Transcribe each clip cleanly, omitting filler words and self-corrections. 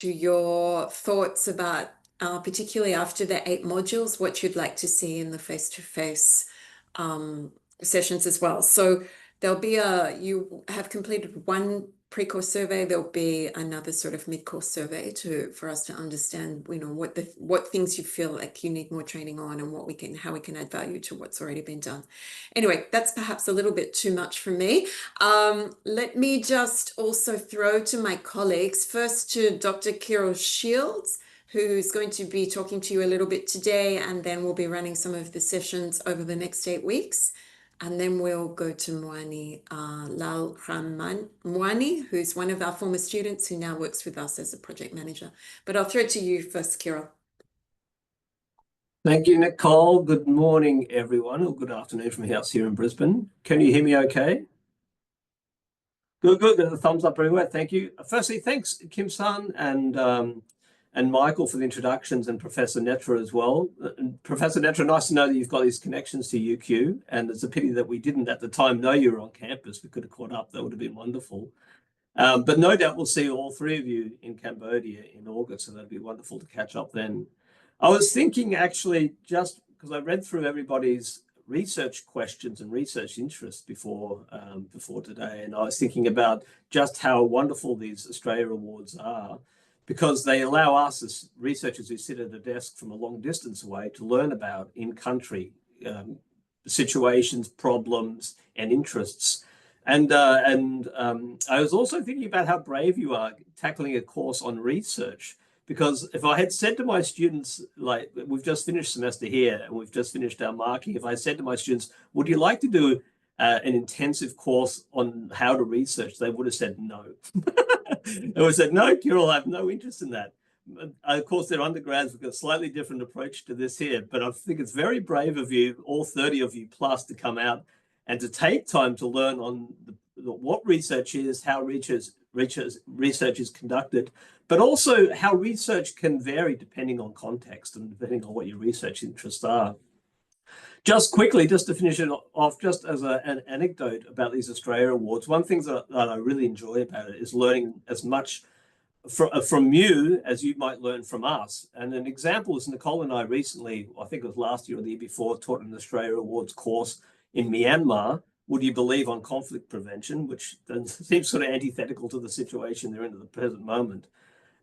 your thoughts about, particularly after the 8 modules, what you'd like to see in the face-to-face sessions as well. So there'll be you have completed one pre-course survey. There'll be another sort of mid-course survey for us to understand, what things you feel like you need more training on, and how we can add value to what's already been done. Anyway, that's perhaps a little bit too much for me. Let me just also throw to my colleagues, first to Dr. Kirill Shields, who's going to be talking to you a little bit today, and then we'll be running some of the sessions over the next 8 weeks. And then we'll go to Mwani Mwani, who's one of our former students who now works with us as a project manager. But I'll throw it to you first, Kirill. Thank you, Nicole. Good morning, everyone, or good afternoon from house here in Brisbane. Can you hear me okay? Good. The thumbs up everywhere. Thank you. Firstly, thanks, Kim-san and Michael for the introductions, and Professor Netra as well. Professor Netra, nice to know that you've got these connections to UQ, and it's a pity that we didn't at the time know you were on campus. We could have caught up. That would have been wonderful. But no doubt we'll see all 3 of you in Cambodia in August, so that'd be wonderful to catch up then. I was thinking, actually, just because I read through everybody's research questions and research interests before today, and I was thinking about just how wonderful these Australia Awards are, because they allow us as researchers who sit at a desk from a long distance away to learn about in-country situations, problems, and interests. And I was also thinking about how brave you are tackling a course on research, because if I had said to my students, like, we've just finished semester here and we've just finished our marking, if I said to my students, would you like to do an intensive course on how to research, they would have said no. They would have said, no, Kirill, I have no interest in that. Of course, they're undergrads, we've got a slightly different approach to this here, but I think it's very brave of you, all 30 of you plus, to come out and to take time to learn on what research is, how research is conducted, but also how research can vary depending on context and depending on what your research interests are. Just quickly, just to finish it off, just as an anecdote about these Australia Awards, one thing that I really enjoy about it is learning as much from you as you might learn from us. And an example is Nicole and I recently, I think it was last year or the year before, taught an Australia Awards course in Myanmar, would you believe, on conflict prevention, which seems sort of antithetical to the situation they're in at the present moment.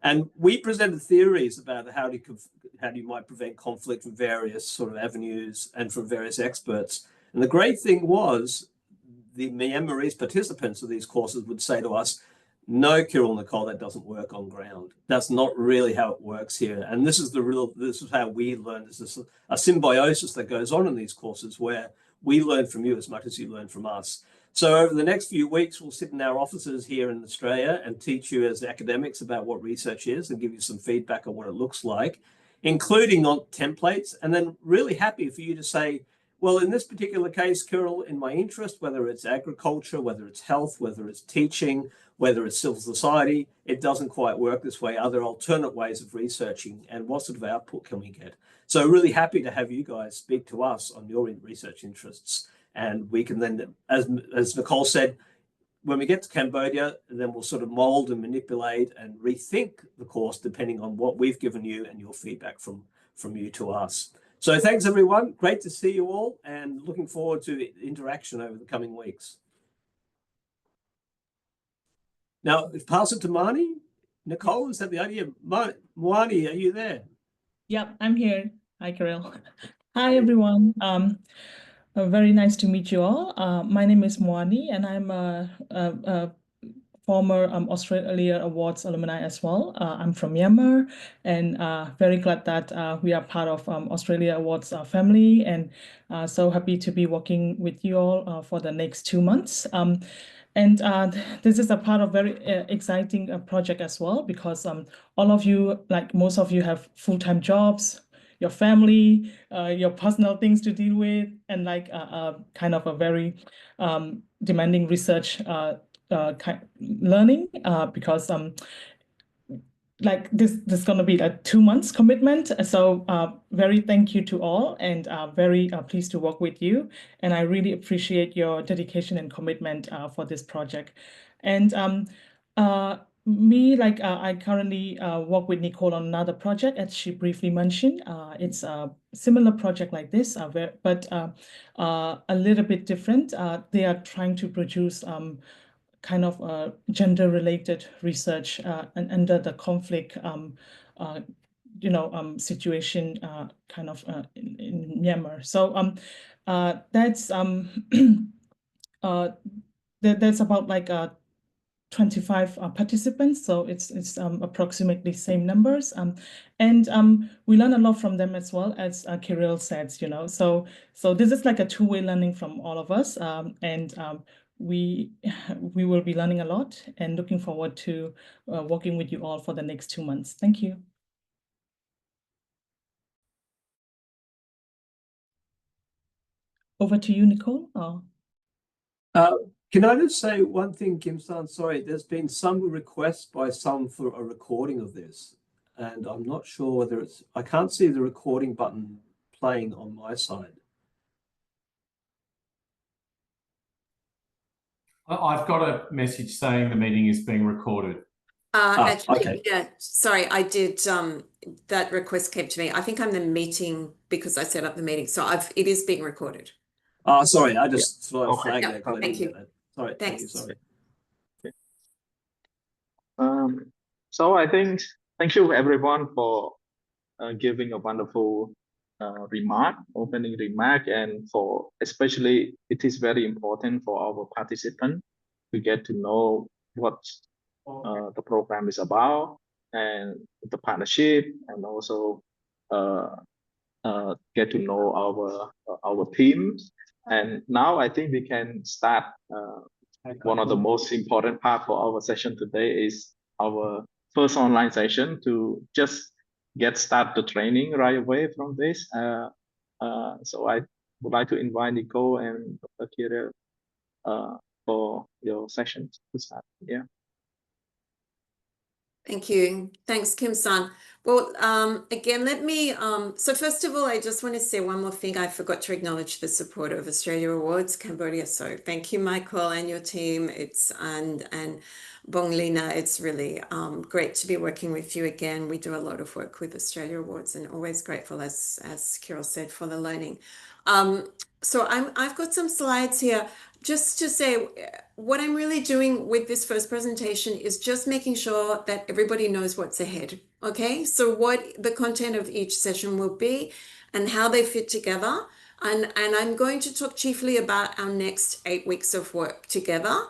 And we presented theories about how you might prevent conflict from various sort of avenues and from various experts. And the great thing was the Myanmarese participants of these courses would say to us, no, Kirill, Nicole, that doesn't work on ground. That's not really how it works here. And this is how we learn. This is a symbiosis that goes on in these courses where we learn from you as much as you learn from us. So over the next few weeks, we'll sit in our offices here in Australia and teach you as academics about what research is and give you some feedback on what it looks like, including on templates. And then really happy for you to say, well, in this particular case, Kirill, in my interest, whether it's agriculture, whether it's health, whether it's teaching, whether it's civil society, it doesn't quite work this way. Are there alternate ways of researching, and what sort of output can we get? So really happy to have you guys speak to us on your research interests. And we can then, as Nicole said, when we get to Cambodia, then we'll sort of mold and manipulate and rethink the course depending on what we've given you and your feedback from you to us. So thanks, everyone. Great to see you all, and looking forward to interaction over the coming weeks. Now, pass it to Mwani. Nicole, is that the idea? Mwani, are you there? Yep, I'm here. Hi, Kirill. Hi, everyone. Very nice to meet you all. My name is Mwani, and I'm a former Australia Awards alumni as well. I'm from Myanmar, and very glad that we are part of Australia Awards family, and so happy to be working with you all for the next 2 months. And this is a part of very exciting project as well, because all of you, like most of you, have full-time jobs, your family, your personal things to deal with, and like kind of a very demanding research learning, because like this is going to be a 2 months commitment. So very thank you to all, and very pleased to work with you. And I really appreciate your dedication and commitment for this project. And I currently work with Nicole on another project, as she briefly mentioned. It's a similar project like this, but a little bit different. They are trying to produce kind of gender-related research and under the conflict, situation kind of in Myanmar. So that's that's about like 25 participants, so it's approximately same numbers, and we learn a lot from them as well, as Kirill said, so this is like a two-way learning from all of us, and we will be learning a lot and looking forward to working with you all for the next 2 months. Thank you. Over to you, Nicole. Can I just say one thing, Kim-san? Sorry, there's been some requests by some for a recording of this, and I'm not sure whether I can't see the recording button playing on my side. I've got a message saying the meeting is being recorded. Actually, okay. yeah, sorry, I did, that request came to me. I think I'm the meeting because I set up the meeting, so it is being recorded. Sorry, I just sort of flagged that. Thank you. Sorry, Thanks. sorry. So I think, thank you everyone for giving a wonderful opening remark, and for especially it is very important for our participants to get to know what the program is about and the partnership, and also get to know our team. And now I think we can start. One of the most important part for our session today is our first online session to just get started the training right away from this. So I would like to invite Nicole and Dr. Kirill for your session to start. Yeah. Thank you. Thanks, Kim-san. Well, again, let me, so first of all, I just want to say one more thing. I forgot to acknowledge the support of Australia Awards Cambodia. So thank you, Michael, and your team. And Bonglina, it's really great to be working with you again. We do a lot of work with Australia Awards, and always grateful, as Kirill said, for the learning. So I've got some slides here. Just to say, what I'm really doing with this first presentation is just making sure that everybody knows what's ahead, okay? So what the content of each session will be and how they fit together. And I'm going to talk chiefly about our next 8 weeks of work together,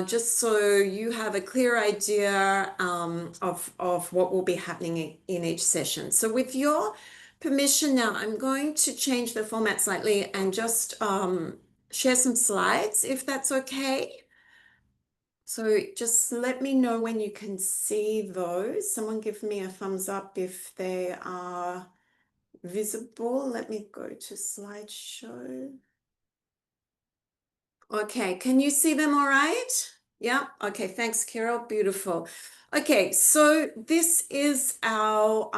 just so you have a clear idea of what will be happening in each session. So with your permission now, I'm going to change the format slightly and just share some slides, if that's okay. So just let me know when you can see those. Someone give me a thumbs up if they are visible. Let me go to slideshow. Okay, can you see them all right? Yeah, okay, thanks, Carol, beautiful. Okay, so this is our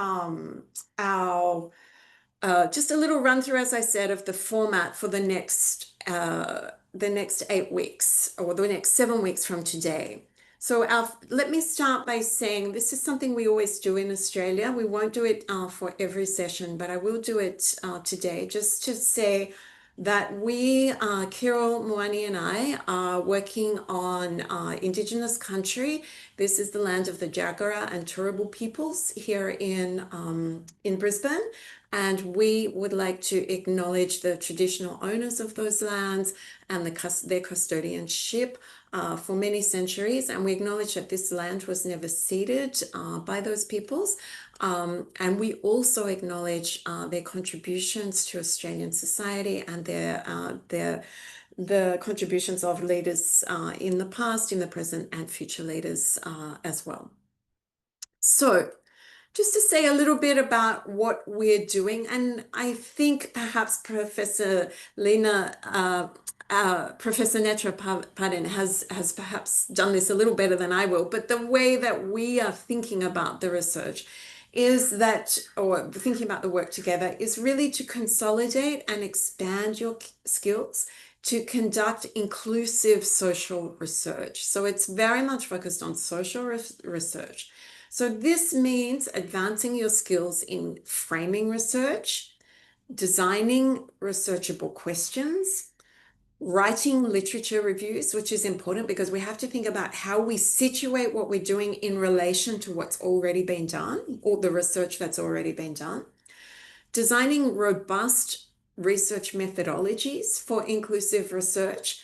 just a little run through, as I said, of the format for the next 8 weeks, or the next 7 weeks from today. So let me start by saying this is something we always do in Australia. We won't do it for every session, but I will do it today, just to say that we, Kirill, Moani, and I are working on Indigenous country. This is the land of the Jagera and Turrbal peoples here in Brisbane. And we would like to acknowledge the traditional owners of those lands and their custodianship for many centuries. And we acknowledge that this land was never ceded by those peoples. And we also acknowledge their contributions to Australian society and the contributions of leaders in the past, in the present, and future leaders as well. So just to say a little bit about what we're doing, and I think perhaps Professor Netra Padin has perhaps done this a little better than I will, but the way that we are thinking about the research is that, or thinking about the work together, is really to consolidate and expand your skills, to conduct inclusive social research. So it's very much focused on social research. So this means advancing your skills in framing research, designing researchable questions, writing literature reviews, which is important because we have to think about how we situate what we're doing in relation to what's already been done or the research that's already been done, designing robust research methodologies for inclusive research,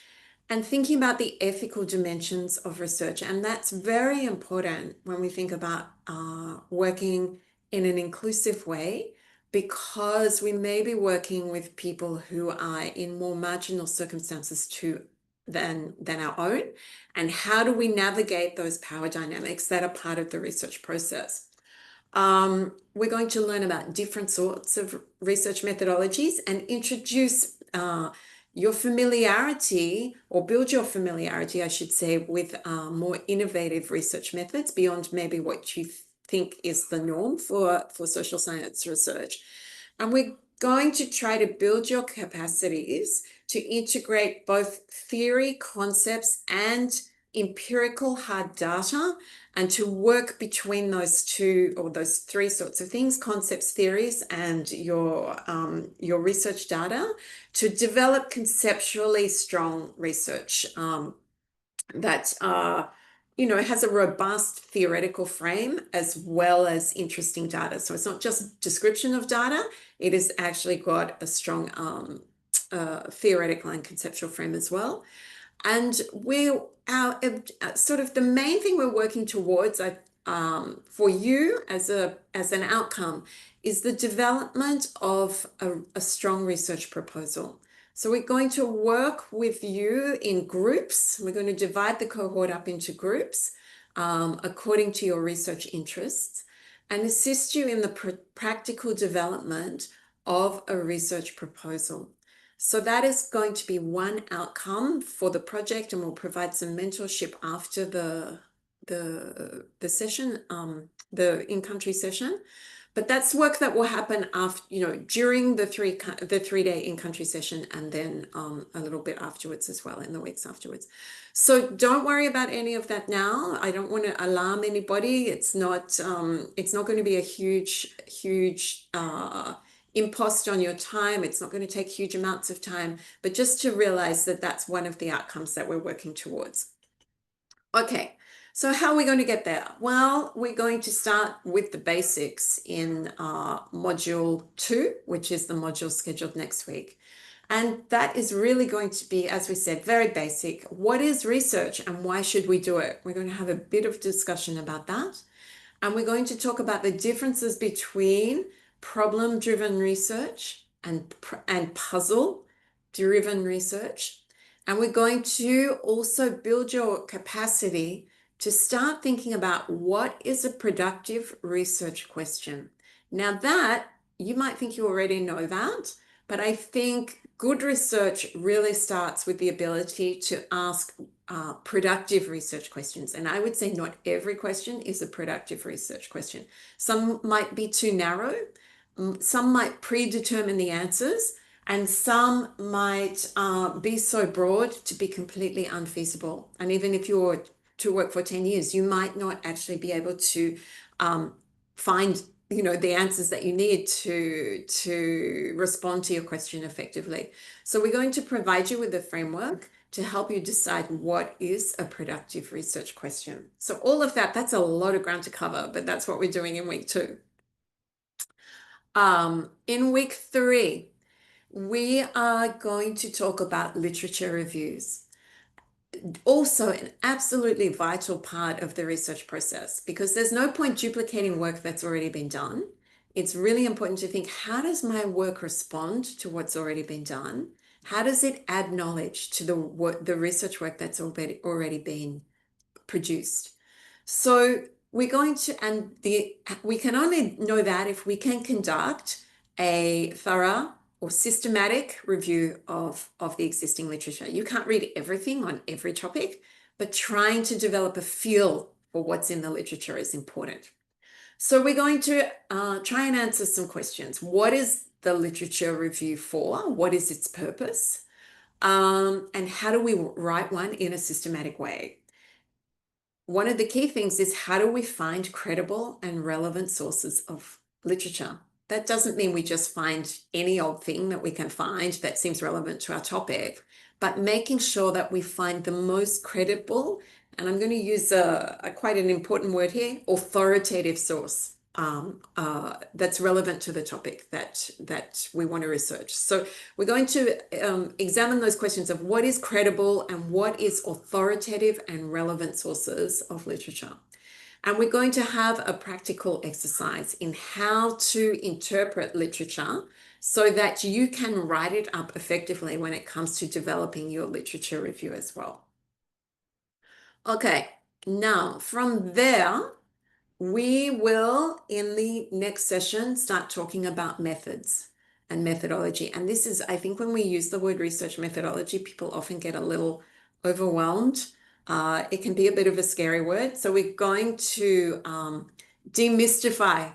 and thinking about the ethical dimensions of research. And that's very important when we think about working in an inclusive way, because we may be working with people who are in more marginal circumstances than our own. And how do we navigate those power dynamics that are part of the research process? We're going to learn about different sorts of research methodologies and introduce your familiarity, or build your familiarity, I should say, with more innovative research methods beyond maybe what you think is the norm for social science research. And we're going to try to build your capacities to integrate both theory, concepts, and empirical hard data, and to work between those two or those three sorts of things, concepts, theories, and your research data, to develop conceptually strong research that has a robust theoretical frame as well as interesting data. So it's not just description of data, it has actually got a strong theoretical and conceptual frame as well. And sort of the main thing we're working towards for you as an outcome is the development of a strong research proposal. So we're going to work with you in groups. We're going to divide the cohort up into groups according to your research interests, and assist you in the practical development of a research proposal. So that is going to be one outcome for the project, and we'll provide some mentorship after the session, the in-country session. But that's work that will happen after, during the 3-day in-country session, and then a little bit afterwards as well, in the weeks afterwards. So don't worry about any of that now. I don't want to alarm anybody. It's not going to be a huge impost on your time. It's not going to take huge amounts of time, but just to realize that that's one of the outcomes that we're working towards. Okay, so how are we going to get there? Well, we're going to start with the basics in module 2, which is the module scheduled next week. And that is really going to be, as we said, very basic. What is research and why should we do it? We're going to have a bit of discussion about that. And we're going to talk about the differences between problem-driven research and puzzle-driven research. And we're going to also build your capacity to start thinking about what is a productive research question. Now that, you might think you already know that, but I think good research really starts with the ability to ask productive research questions. And I would say not every question is a productive research question. Some might be too narrow. Some might predetermine the answers, and some might be so broad to be completely unfeasible. And even if you were to work for 10 years, you might not actually be able to find the answers that you need to respond to your question effectively. So we're going to provide you with a framework to help you decide what is a productive research question. So all of that's a lot of ground to cover, but that's what we're doing in week 2. In week 3, we are going to talk about literature reviews. Also an absolutely vital part of the research process, because there's no point duplicating work that's already been done. It's really important to think, how does my work respond to what's already been done? How does it add knowledge to the research work that's already been produced? So we're going to, we can only know that if we can conduct a thorough or systematic review of the existing literature. You can't read everything on every topic, but trying to develop a feel for what's in the literature is important. So we're going to try and answer some questions. What is the literature review for? What is its purpose? And how do we write one in a systematic way? One of the key things is, how do we find credible and relevant sources of literature? That doesn't mean we just find any old thing that we can find that seems relevant to our topic, but making sure that we find the most credible, and I'm going to use quite an important word here, authoritative source that's relevant to the topic that we want to research. So we're going to examine those questions of what is credible and what is authoritative and relevant sources of literature. And we're going to have a practical exercise in how to interpret literature so that you can write it up effectively when it comes to developing your literature review as well. Okay, now from there, we will, in the next session, start talking about methods and methodology. And this is, I think, when we use the word research methodology, people often get a little overwhelmed. It can be a bit of a scary word. So we're going to demystify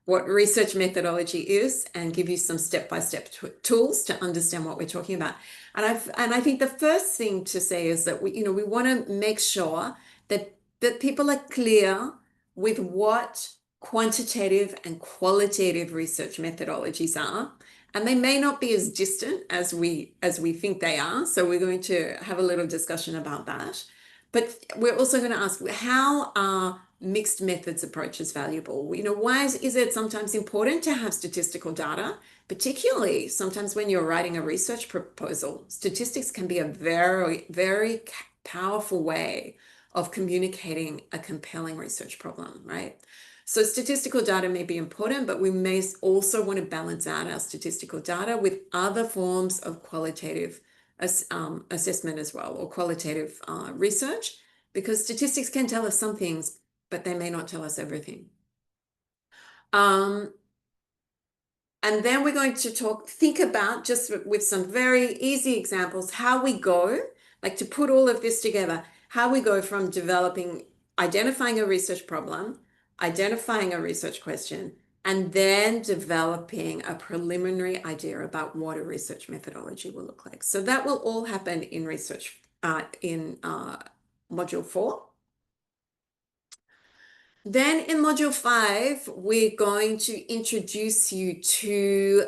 what research methodology is and give you some step-by-step tools to understand what we're talking about. And I think the first thing to say is that we want to make sure that people are clear with what quantitative and qualitative research methodologies are. And they may not be as distant as we think they are. So we're going to have a little discussion about that. But we're also going to ask, how are mixed methods approaches valuable? Why is it sometimes important to have statistical data, particularly sometimes when you're writing a research proposal? Statistics can be a very, very powerful way of communicating a compelling research problem, right? So statistical data may be important, but we may also want to balance out our statistical data with other forms of qualitative assessment as well, or qualitative research, because statistics can tell us some things, but they may not tell us everything. And then we're going to think about, just with some very easy examples, how we go, like to put all of this together, how we go from identifying a research problem, identifying a research question, and then developing a preliminary idea about what a research methodology will look like. So that will all happen in research in Module 4. Then in Module 5, we're going to introduce you to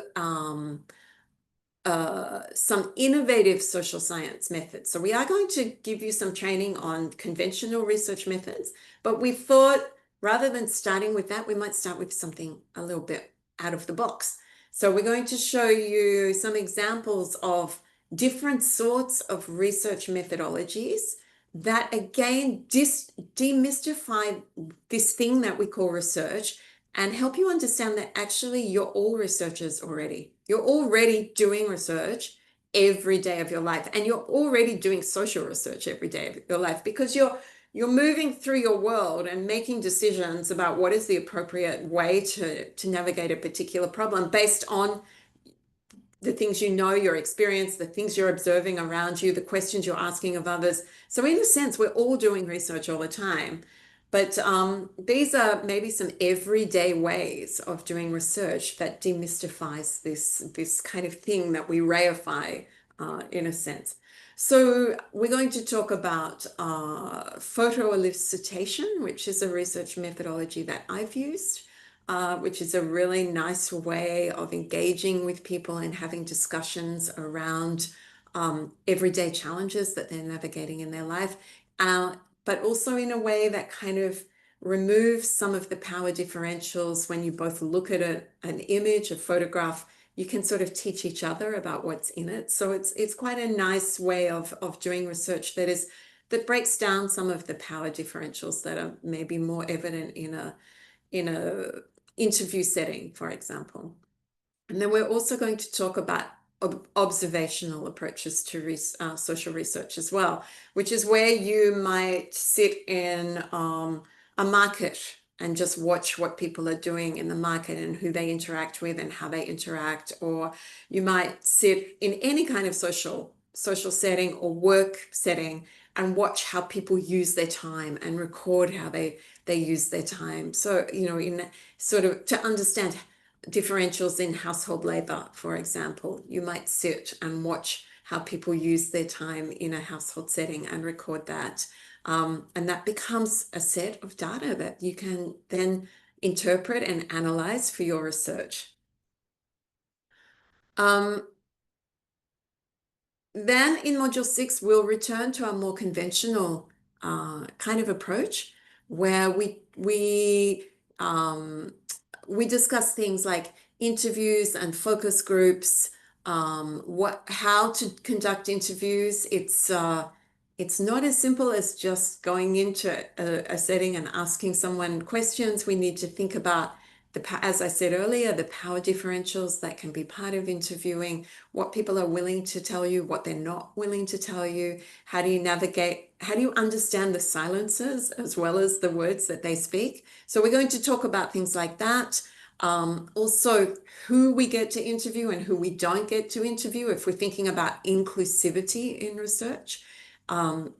some innovative social science methods. So we are going to give you some training on conventional research methods, but we thought rather than starting with that, we might start with something a little bit out of the box. So we're going to show you some examples of different sorts of research methodologies that, again, demystify this thing that we call research and help you understand that actually you're all researchers already. You're already doing research every day of your life, and you're already doing social research every day of your life, because you're moving through your world and making decisions about what is the appropriate way to navigate a particular problem based on the things your experience, the things you're observing around you, the questions you're asking of others. So in a sense, we're all doing research all the time. But these are maybe some everyday ways of doing research that demystifies this kind of thing that we reify in a sense. So we're going to talk about photo elicitation, which is a research methodology that I've used, which is a really nice way of engaging with people and having discussions around everyday challenges that they're navigating in their life. But also in a way that kind of removes some of the power differentials. When you both look at an image, a photograph, you can sort of teach each other about what's in it. So it's quite a nice way of doing research that breaks down some of the power differentials that are maybe more evident in a interview setting, for example. And then we're also going to talk about observational approaches to social research as well, which is where you might sit in a market and just watch what people are doing in the market and who they interact with and how they interact. Or you might sit in any kind of social setting or work setting and watch how people use their time and record how they use their time. So, in sort of to understand differentials in household labor, for example, you might sit and watch how people use their time in a household setting and record that. And that becomes a set of data that you can then interpret and analyze for your research. Then in module 6, we'll return to a more conventional kind of approach where we discuss things like interviews and focus groups, how to conduct interviews. It's not as simple as just going into a setting and asking someone questions. We need to think about as I said earlier, the power differentials that can be part of interviewing, what people are willing to tell you, what they're not willing to tell you, how do you navigate, how do you understand the silences as well as the words that they speak. So we're going to talk about things like that. Also, who we get to interview and who we don't get to interview. If we're thinking about inclusivity in research,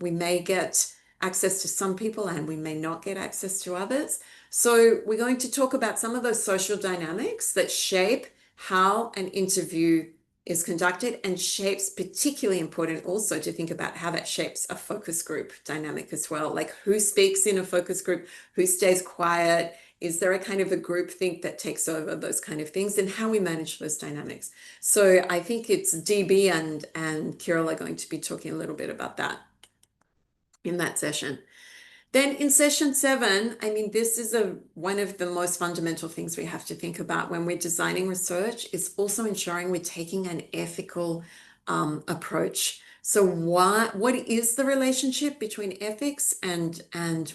we may get access to some people and we may not get access to others. So we're going to talk about some of those social dynamics that shape how an interview is conducted, and shapes, particularly important also to think about how that shapes a focus group dynamic as well. Like who speaks in a focus group, who stays quiet, is there a kind of a group think that takes over, those kind of things, and how we manage those dynamics. So I think it's DB and Kirill are going to be talking a little bit about that in that session. Then in session 7, I mean, this is one of the most fundamental things we have to think about when we're designing research, is also ensuring we're taking an ethical approach. So what is the relationship between ethics and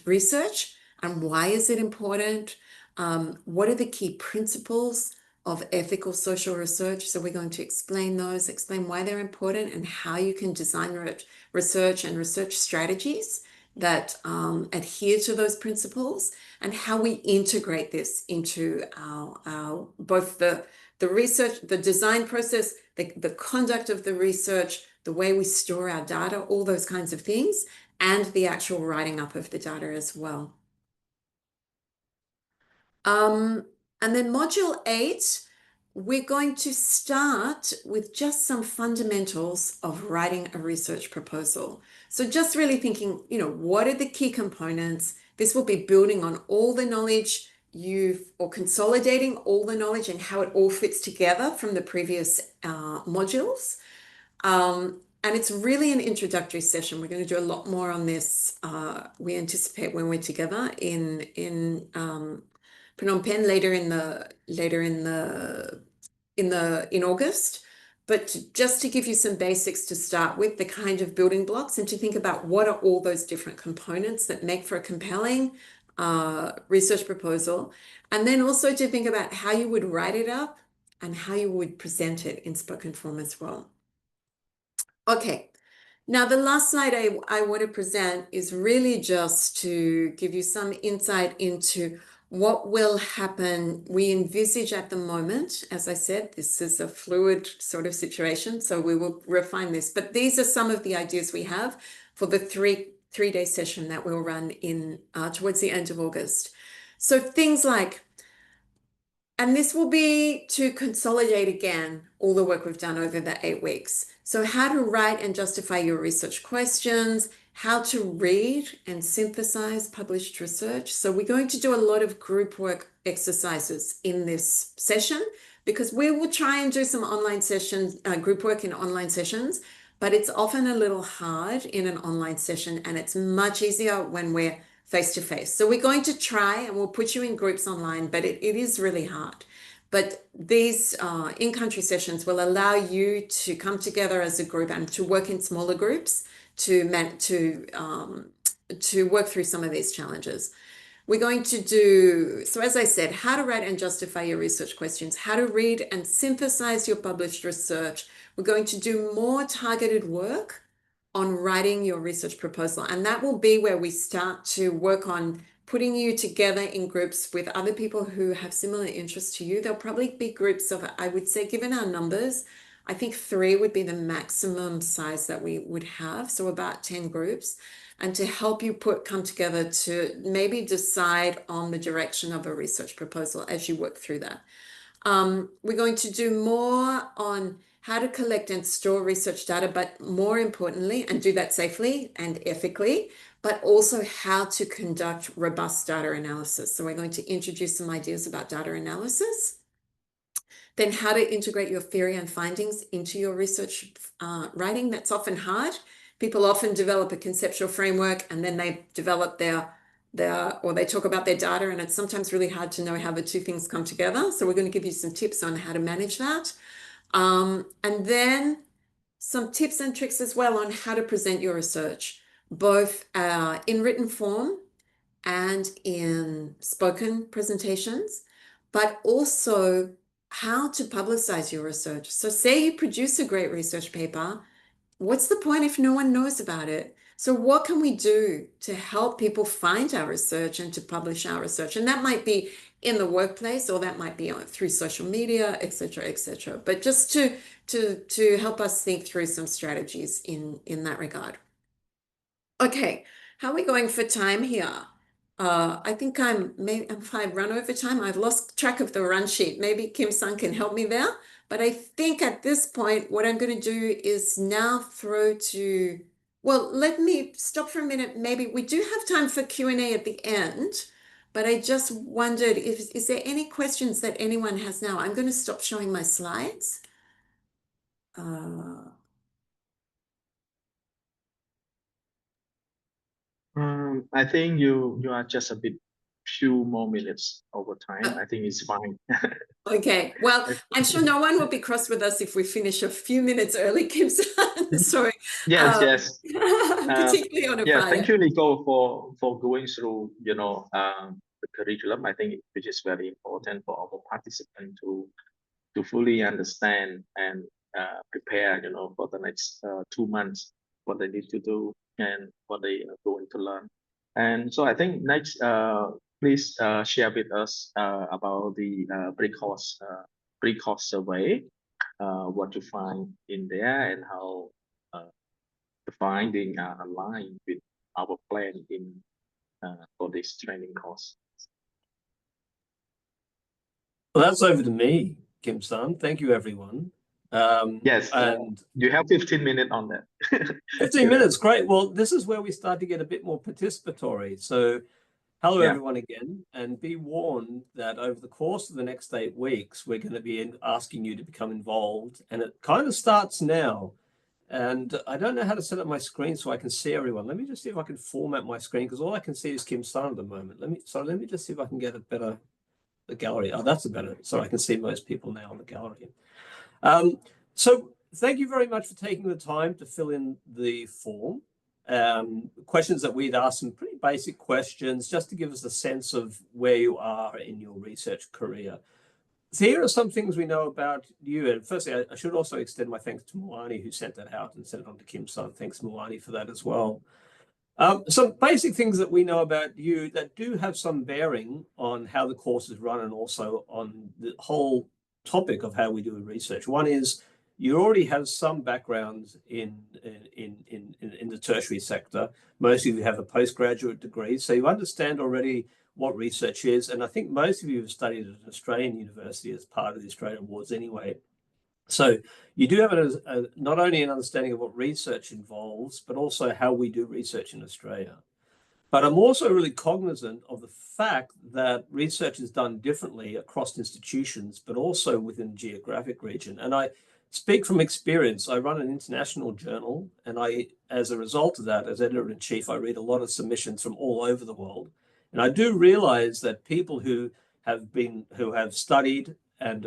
research, and why is it important? What are the key principles of ethical social research? So we're going to explain those, explain why they're important, and how you can design research and research strategies that adhere to those principles, and how we integrate this into our both the research, the design process, the conduct of the research, the way we store our data, all those kinds of things, and the actual writing up of the data as well. And then module 8, we're going to start with just some fundamentals of writing a research proposal. So just really thinking, what are the key components? This will be building on all the knowledge or consolidating all the knowledge and how it all fits together from the previous modules. And it's really an introductory session. We're going to do a lot more on this. We anticipate when we're together in Phnom Penh later in August. But just to give you some basics to start with, the kind of building blocks, and to think about what are all those different components that make for a compelling research proposal. And then also to think about how you would write it up and how you would present it in spoken form as well. Okay, now the last slide I want to present is really just to give you some insight into what will happen. We envisage at the moment, as I said, this is a fluid sort of situation, so we will refine this. But these are some of the ideas we have for the three-day session that we'll run in towards the end of August. So things like, and this will be to consolidate again all the work we've done over the 8 weeks. So how to write and justify your research questions, how to read and synthesize published research. So we're going to do a lot of group work exercises in this session, because we will try and do some online sessions, group work in online sessions, but it's often a little hard in an online session, and it's much easier when we're face-to-face. So we're going to try, and we'll put you in groups online, but it is really hard. But these in-country sessions will allow you to come together as a group and to work in smaller groups to work through some of these challenges. We're going to do, so as I said, how to write and justify your research questions, how to read and synthesize your published research. We're going to do more targeted work on writing your research proposal. And that will be where we start to work on putting you together in groups with other people who have similar interests to you. There'll probably be groups of, I would say, given our numbers, I think 3 would be the maximum size that we would have. So about 10 groups. And to help you come together to maybe decide on the direction of a research proposal as you work through that. We're going to do more on how to collect and store research data, but more importantly, and do that safely and ethically, but also how to conduct robust data analysis. So we're going to introduce some ideas about data analysis. Then how to integrate your theory and findings into your research writing. That's often hard. People often develop a conceptual framework and then they develop or they talk about their data, and it's sometimes really hard to know how the two things come together. So we're going to give you some tips on how to manage that. And then some tips and tricks as well on how to present your research, both in written form and in spoken presentations, but also how to publicize your research. So say you produce a great research paper, what's the point if no one knows about it? So what can we do to help people find our research and to publish our research? And that might be in the workplace, or that might be through social media, et cetera, but just to help us think through some strategies in that regard. Okay, how are we going for time here? I think if I run over time, I've lost track of the run sheet. Maybe Kim Sun can help me there. But I think at this point, what I'm going to do is now let me stop for a minute. Maybe we do have time for Q&A at the end, but I just wondered, is there any questions that anyone has now? I'm going to stop showing my slides. I think you are just a bit few more minutes over time. I think it's fine. Okay, well, I'm sure no one will be cross with us if we finish a few minutes early, Kim Sun. Sorry. Yes. Particularly on a Friday. Thank you, Nico, for going through, the curriculum. I think which is very important for our participants to fully understand and prepare, for the next 2 months, what they need to do and what they are going to learn. And so I think next, please share with us about the pre-course survey, what to find in there and how the findings are aligned with our plan for this training course. Well, that's over to me, Kim Sun. Thank you, everyone. Yes, and you have 15 minutes on that. 15 minutes, great. Well, this is where we start to get a bit more participatory. So hello, everyone again, and be warned that over the course of the next 8 weeks, we're going to be asking you to become involved, and it kind of starts now. And I don't know how to set up my screen so I can see everyone. Let me just see if I can format my screen, because all I can see is Kim Sun at the moment. Let me just see if I can get the gallery. Oh, that's better. So I can see most people now on the gallery. So thank you very much for taking the time to fill in the form. Questions that we'd asked, some pretty basic questions just to give us a sense of where you are in your research career. So here are some things we know about you. And firstly, I should also extend my thanks to Moani, who sent that out and sent it on to Kim Sun. Thanks, Moani, for that as well. Some basic things that we know about you that do have some bearing on how the course is run and also on the whole topic of how we do research. One is you already have some background in the tertiary sector. Most of you have a postgraduate degree, so you understand already what research is. And I think most of you have studied at an Australian university as part of the Australian Awards anyway. So you do have not only an understanding of what research involves, but also how we do research in Australia. But I'm also really cognizant of the fact that research is done differently across institutions, but also within a geographic region. And I speak from experience. I run an international journal, and as a result of that, as editor-in-chief, I read a lot of submissions from all over the world. And I do realize that people who have studied and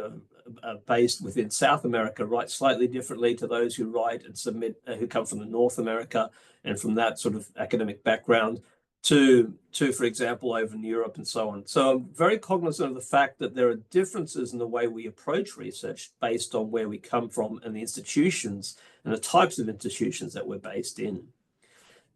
are based within South America write slightly differently to those who write and submit who come from the North America and from that sort of academic background to for example, over in Europe and so on. So I'm very cognizant of the fact that there are differences in the way we approach research based on where we come from and the institutions and the types of institutions that we're based in.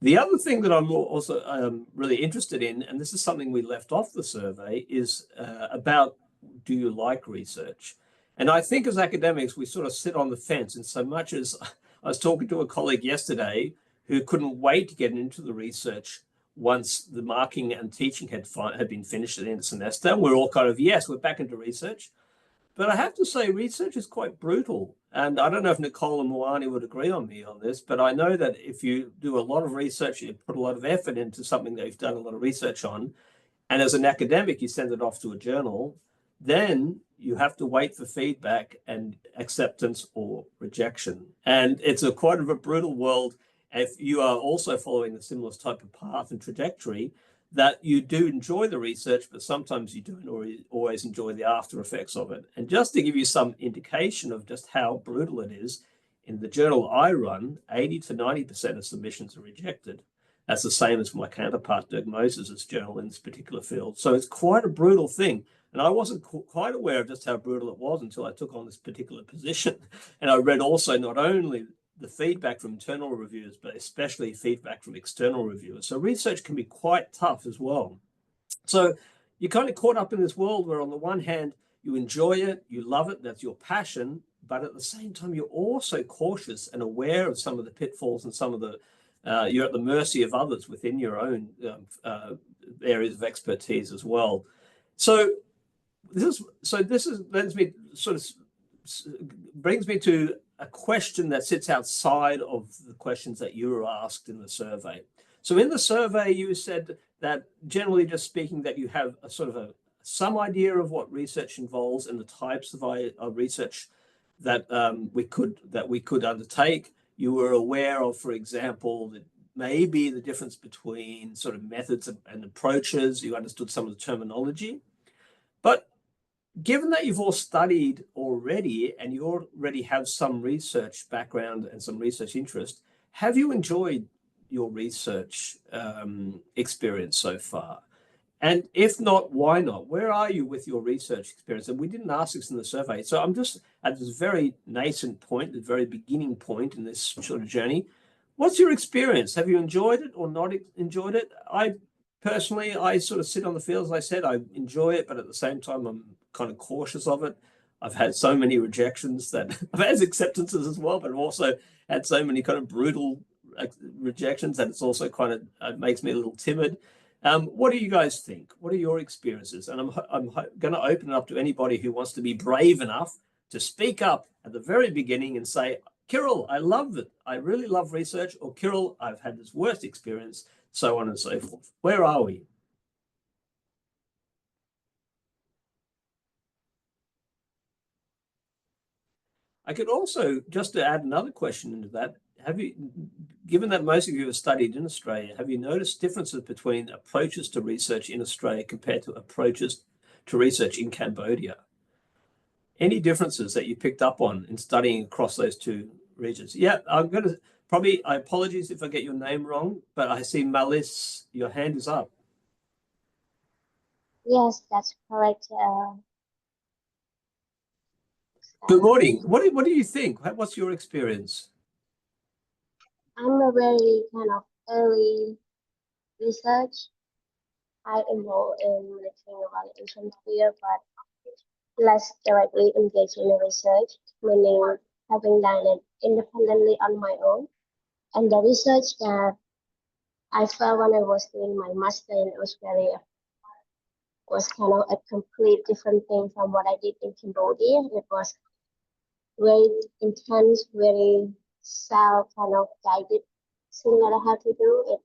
The other thing that I'm also really interested in, and this is something we left off the survey, is about, do you like research? And I think as academics, we sort of sit on the fence in so much as I was talking to a colleague yesterday who couldn't wait to get into the research once the marking and teaching had been finished at the end of the semester. We're all kind of, yes, we're back into research. But I have to say, research is quite brutal. And I don't know if Nicole and Moani would agree on me on this, but I know that if you do a lot of research, you put a lot of effort into something that you've done a lot of research on, and as an academic, you send it off to a journal, then you have to wait for feedback and acceptance or rejection. And it's quite of a brutal world if you are also following a similar type of path and trajectory, that you do enjoy the research, but sometimes you don't always enjoy the after effects of it. And just to give you some indication of just how brutal it is, in the journal I run, 80 to 90% of submissions are rejected. That's the same as my counterpart, Dirk Moses' journal in this particular field. So it's quite a brutal thing. And I wasn't quite aware of just how brutal it was until I took on this particular position. And I read also not only the feedback from internal reviewers, but especially feedback from external reviewers. So research can be quite tough as well. So you're kind of caught up in this world where on the one hand, you enjoy it, you love it, that's your passion, but at the same time, you're also cautious and aware of some of the pitfalls and some of the, you're at the mercy of others within your own areas of expertise as well. So this brings me to a question that sits outside of the questions that you were asked in the survey. So in the survey, you said that generally just speaking, that you have a sort of some idea of what research involves and the types of research that we could undertake. You were aware of, for example, that maybe the difference between sort of methods and approaches. You understood some of the terminology, but given that you've all studied already and you already have some research background and some research interest, have you enjoyed your research experience so far? And if not, why not? Where are you with your research experience? And we didn't ask this in the survey. So I'm just at this very nascent point, the very beginning point in this sort of journey. What's your experience? Have you enjoyed it or not enjoyed it? Personally, I sort of sit on the field, as I said, I enjoy it, but at the same time, I'm kind of cautious of it. I've had so many rejections that I've had acceptances as well, but I've also had so many kind of brutal rejections that it's also kind of it makes me a little timid. What do you guys think? What are your experiences? And I'm going to open it up to anybody who wants to be brave enough to speak up at the very beginning and say, Kirill, I love it. I really love research. Or Kirill, I've had this worst experience, so on and so forth. Where are we? I could also, just to add another question into that, have you, given that most of you have studied in Australia, have you noticed differences between approaches to research in Australia compared to approaches to research in Cambodia? Any differences that you picked up on in studying across those two regions? Yeah, I'm going to probably, I apologize if I get your name wrong, but I see Malis, your hand is up. Yes, that's correct. Good morning. What do you think? What's your experience? I'm a very kind of early research. I enrolled in military evaluation field, but less directly engaged in the research, meaning having done it independently on my own. And the research that I felt when I was doing my master in Australia was kind of a complete different thing from what I did in Cambodia. It was very intense, very self kind of guided thing that I had to do.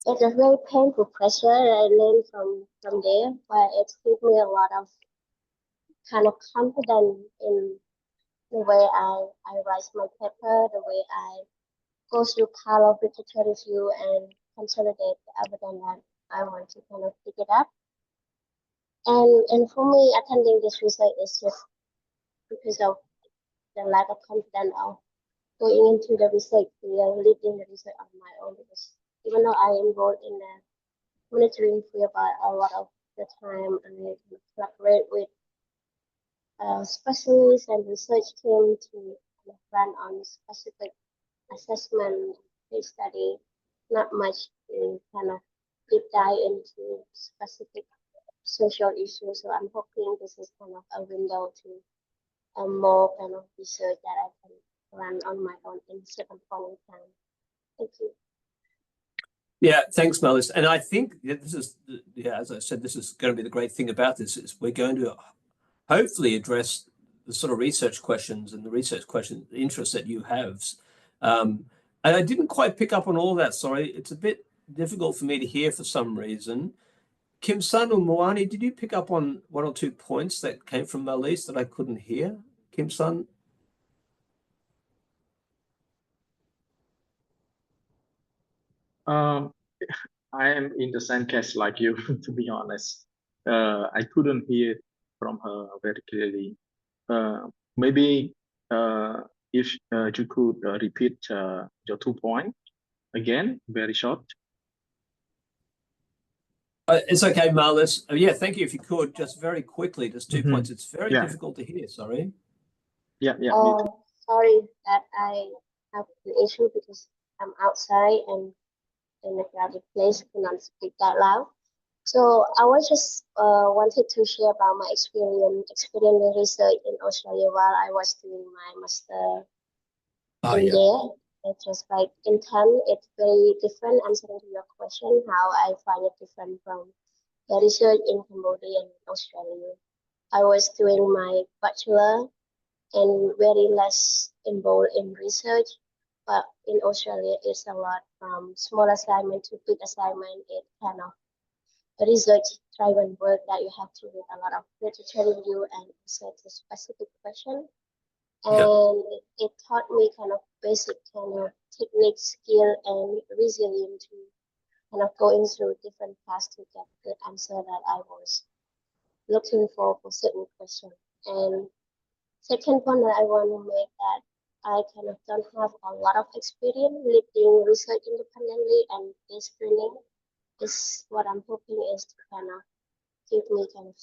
It's a very painful pressure that I learned from there, but it gave me a lot of kind of confidence in the way I write my paper, the way I go through kind of literature review and consolidate the evidence that I want to kind of pick it up. And for me, attending this research is just because of the lack of confidence of going into the research field, leading the research on my own. Because even though I enrolled in the monitoring field, but a lot of the time I collaborate with specialists and research team to run on specific assessment, case study, not much to kind of deep dive into specific social issues. So I'm hoping this is kind of a window to more kind of research that I can run on my own in certain point in time. Thank you. Yeah, thanks, Melis. And I think this is, as I said, this is going to be the great thing about this is we're going to hopefully address sort of research questions and the research question interest that you have. And I didn't quite pick up on all that. Sorry, it's a bit difficult for me to hear for some reason. Kim Sun or Moani, did you pick up on one or two points that came from Malise that I couldn't hear? Kim Sun? I am in the same case like you, to be honest. I couldn't hear from her very clearly. Maybe if you could repeat your 2 points again, very short. It's okay, Marlis. Yeah, thank you. If you could, just very quickly, just 2 points. It's very Yeah. difficult to hear, sorry. Yeah, me too. Oh, sorry that I have an issue because I'm outside and in a crowded place, cannot speak that loud. So I was just wanted to share about my experience in research in Australia while I was doing my master in there. It's just like intent. It's very different. Answering to your question, how I find it different from the research in Cambodia and Australia. I was doing my bachelor and very less involved in research. But in Australia, it's a lot from small assignment to big assignment. It kind of research-driven work that you have to read a lot of literature review and research a specific question. And it taught me kind of basic kind of technique, skill, and resilience to kind of going through different paths to get the answer that I was looking for certain questions. And second point that I want to make that I kind of don't have a lot of experience leading research independently, and this training is what I'm hoping is to kind of give me kind of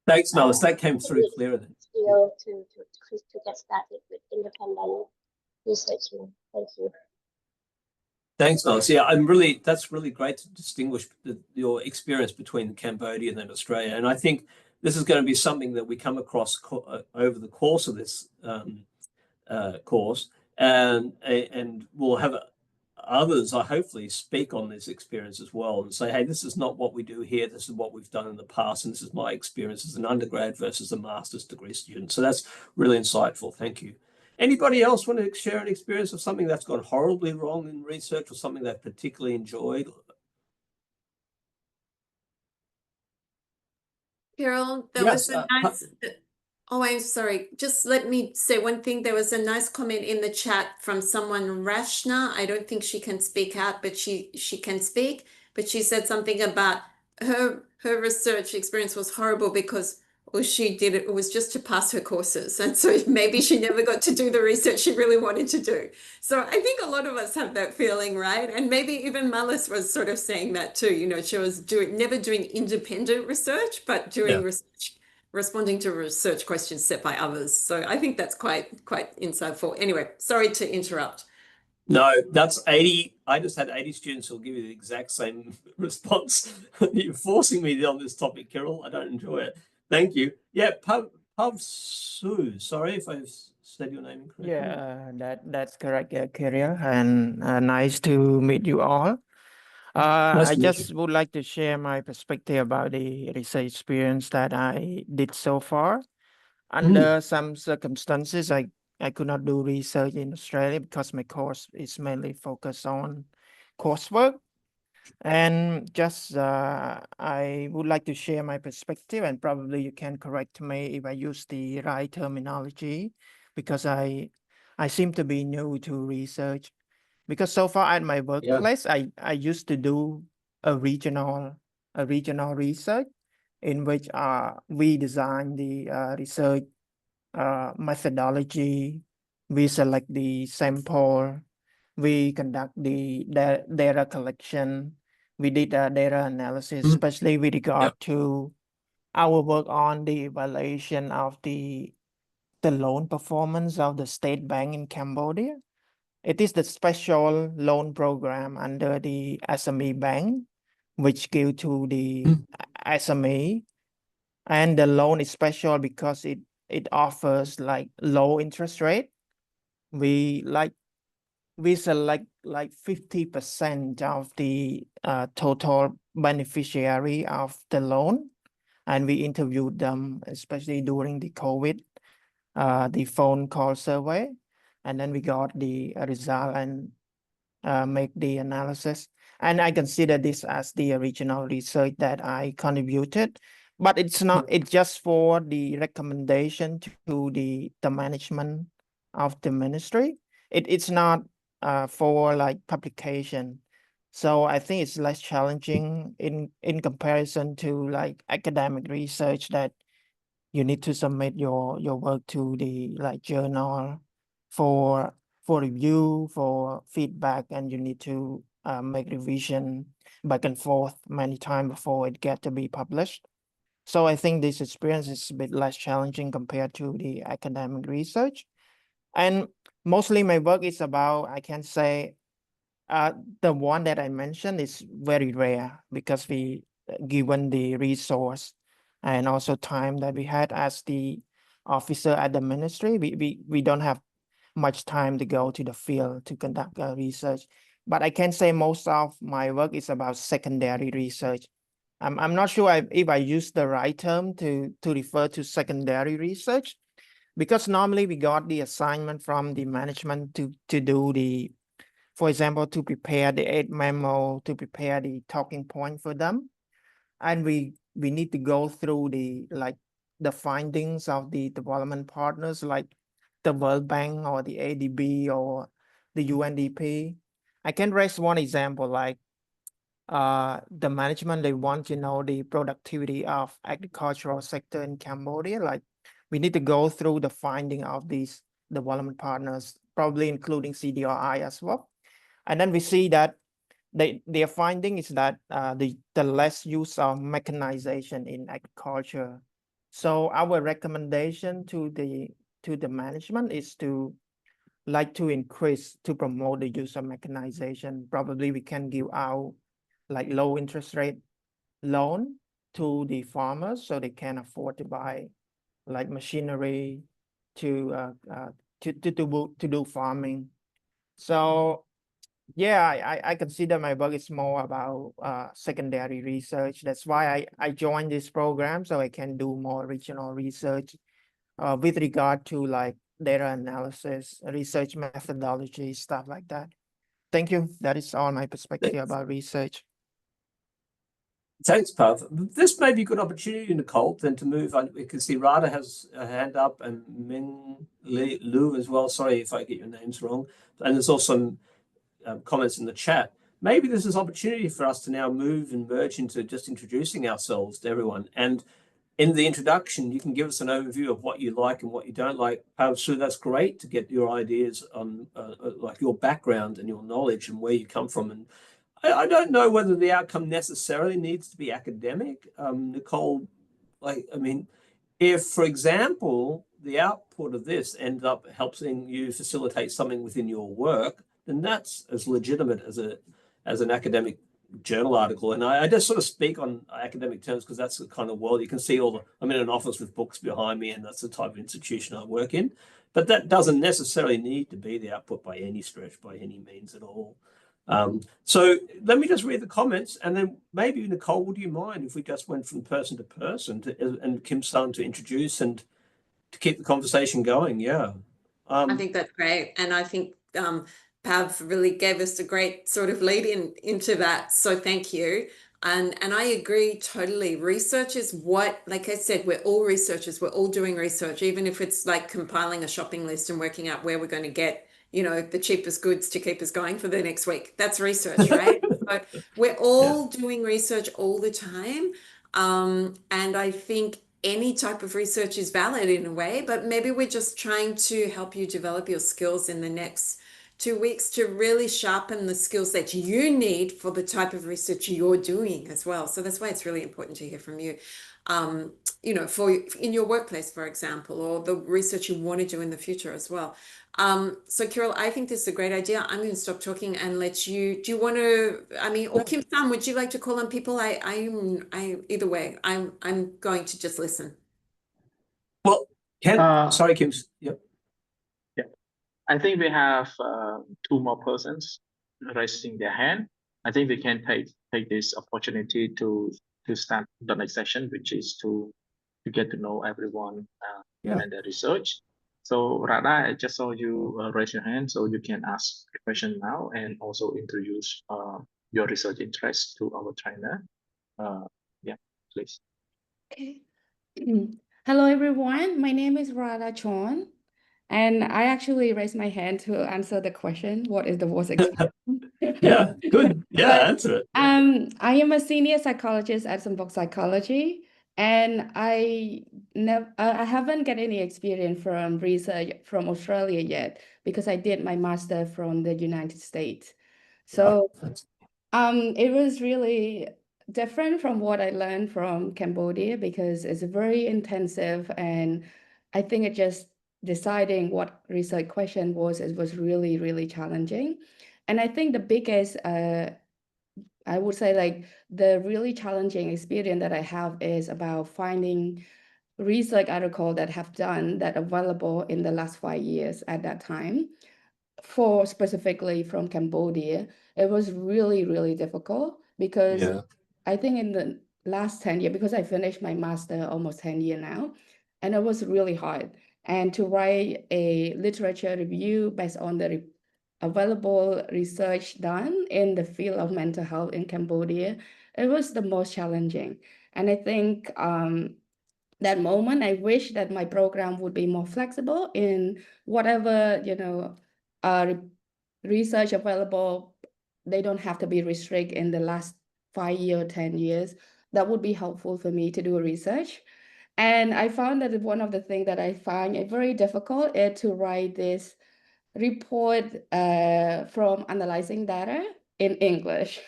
Thanks, Marlis. That came through clearer then. skill to get started with independent researching. Thank you. Thanks, Marlis. Yeah, that's really great to distinguish your experience between Cambodia and Australia. And I think this is going to be something that we come across over the course of this course, and we'll have others, I hopefully, speak on this experience as well and say, hey, this is not what we do here. This is what we've done in the past, and this is my experience as an undergrad versus a master's degree student. So that's really insightful. Thank you. Anybody else want to share an experience of something that's gone horribly wrong in research or something they've particularly enjoyed? Carol, there Yes, was a nice. Oh, I'm sorry. Just let me say one thing. There was a nice comment in the chat from someone, Rashna. I don't think she can speak out, but she can speak. But she said something about her research experience was horrible because all she did it was just to pass her courses, and so maybe she never got to do the research she really wanted to do. So I think a lot of us have that feeling, right? And maybe even Malis was sort of saying that too. You know, she was never doing independent research, but doing research. Responding to research questions set by others. So I think that's quite insightful. Anyway, sorry to interrupt. No, that's 80. I just had 80 students who'll give you the exact same response. You're forcing me on this topic, Carol. I don't enjoy it. Thank you. Yeah, Pav Su. Sorry if I've said your name incorrectly. Yeah, that's correct, Kirill, and nice to meet you all. I just would like to share my perspective about the research experience that I did so far. Under some circumstances, I could not do research in Australia because my course is mainly focused on coursework. And just I would like to share my perspective, and probably you can correct me if I use the right terminology, because I seem to be new to research. Because so far at my workplace, I used to do a regional research in which we design the research methodology, we select the sample, we conduct the data collection, we did data analysis, especially with regard to our work on the evaluation of the loan performance of the state bank in Cambodia. It is the special loan program under the SME bank, which give to the SME. And the loan is special because it offers like low interest rate. We select like 50% of the total beneficiary of the loan. and we interviewed them, especially during the COVID, the phone call survey, and then we got the result and make the analysis. And I consider this as the original research that I contributed, but it's not, it's just for the recommendation to the management of the ministry. It's not for like publication. So I think it's less challenging in comparison to like academic research that you need to submit your work to the like journal for review, for feedback, and you need to make revision back and forth many times before it get to be published. So I think this experience is a bit less challenging compared to the academic research. And mostly my work is about, I can say, the one that I mentioned is very rare because we, given the resource and also time that we had as the officer at the ministry, we don't have much time to go to the field to conduct research. But I can say most of my work is about secondary research. I'm not sure if I use the right term to refer to secondary research, because normally we got the assignment from the management to do the, for example, to prepare the 8 memo, to prepare the talking point for them. And we need to go through the findings of the development partners, like the World Bank or the ADB or the UNDP. I can raise one example, like the management, they want to know the productivity of agricultural sector in Cambodia. Like we need to go through the finding of these development partners, probably including CDRI as well. And then we see that their finding is that the less use of mechanization in agriculture. So our recommendation to the management is to increase, to promote the use of mechanization. Probably we can give out like low interest rate loan to the farmers so they can afford to buy like machinery to do farming. So yeah, I consider my work is more about secondary research. That's why I joined this program, so I can do more regional research with regard to like data analysis, research methodology, stuff like that. Thank you. That is all my perspective about research. Thanks, Pav. This may be a good opportunity, Nicole, then to move on. We can see Radha has a hand up and Min Lu as well. Sorry if I get your names wrong. And there's also comments in the chat. Maybe this is an opportunity for us to now move and merge into just introducing ourselves to everyone. And in the introduction, you can give us an overview of what you like and what you don't like. So that's great to get your ideas on like your background and your knowledge and where you come from. And I don't know whether the outcome necessarily needs to be academic. Nicole, like, I mean, if, for example, the output of this ended up helping you facilitate something within your work, then that's as legitimate as an academic journal article. And I just sort of speak on academic terms because that's the kind of world you can see I'm in an office with books behind me, and that's the type of institution I work in. But that doesn't necessarily need to be the output by any stretch, by any means at all. So let me just read the comments, and then maybe, Nicole, would you mind if we just went from person to person and Kim-san to introduce and to keep the conversation going? Yeah. I think that's great. And I think Pav really gave us a great sort of lead into that. So thank you. And I agree totally. Research is what, like I said, we're all researchers. We're all doing research, even if it's like compiling a shopping list and working out where we're going to get, you know, the cheapest goods to keep us going for the next week. That's research, right? So we're all doing research all the time. And I think any type of research is valid in a way, but maybe we're just trying to help you develop your skills in the next 2 weeks to really sharpen the skills that you need for the type of research you're doing as well. So that's why it's really important to hear from you, you know, in your workplace, for example, or the research you want to do in the future as well. So Kirill, I think this is a great idea. I'm going to stop talking and let you, do you want to, I mean, or Kim-san, would you like to call on people? Either way, I'm going to just listen. Well, sorry, Kim. Yep. I think we have 2 more persons raising their hand. I think we can take this opportunity to to start the next session, which is to get to know everyone and their research. So Radha, I just saw you raise your hand, so you can ask the question now and also introduce your research interest to our trainer. Yeah, please. Okay. Hello, everyone. My name is Radha Chon, and I actually raised my hand to answer the question, what is the worst experience? Yeah, good. Yeah, answer it. I am a senior psychologist at Sambok Psychology, and I haven't got any experience from research from Australia yet because I did my master from the United States. So it was really different from what I learned from Cambodia because it's very intensive, and I think it just deciding what research question was, it was really, really challenging. And I think the biggest, I would say like the really challenging experience that I have is about finding research article that have done that available in the last 5 years at that time. For specifically from Cambodia, it was really, really difficult because I think in the last 10 years, because I finished my master almost 10 years now, and it was really hard. And to write a literature review based on the available research done in the field of mental health in Cambodia, it was the most challenging. And I think that moment, I wish that my program would be more flexible in whatever, research available. They don't have to be restricted in the last 5 years or 10 years. That would be helpful for me to do research. And I found that one of the things that I find it very difficult is to write this report from analyzing data in English.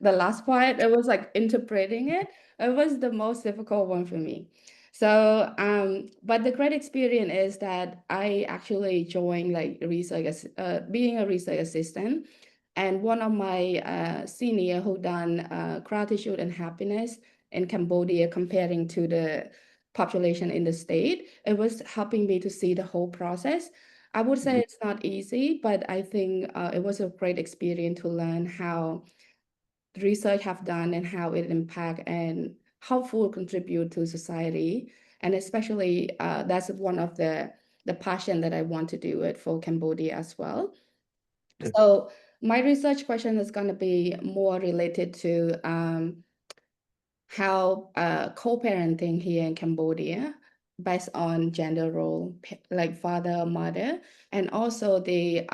The last part, it was like interpreting it. It was the most difficult one for me. So, but the great experience is that I actually joined like research, being a research assistant, and one of my senior who done gratitude and happiness in Cambodia comparing to the population in the state. It was helping me to see the whole process. I would say it's not easy, but I think it was a great experience to learn how research have done and how it impact and helpful contribute to society. And especially that's one of the passion that I want to do it for Cambodia as well. So my research question is going to be more related to how co-parenting here in Cambodia based on gender role, like father, mother, and also the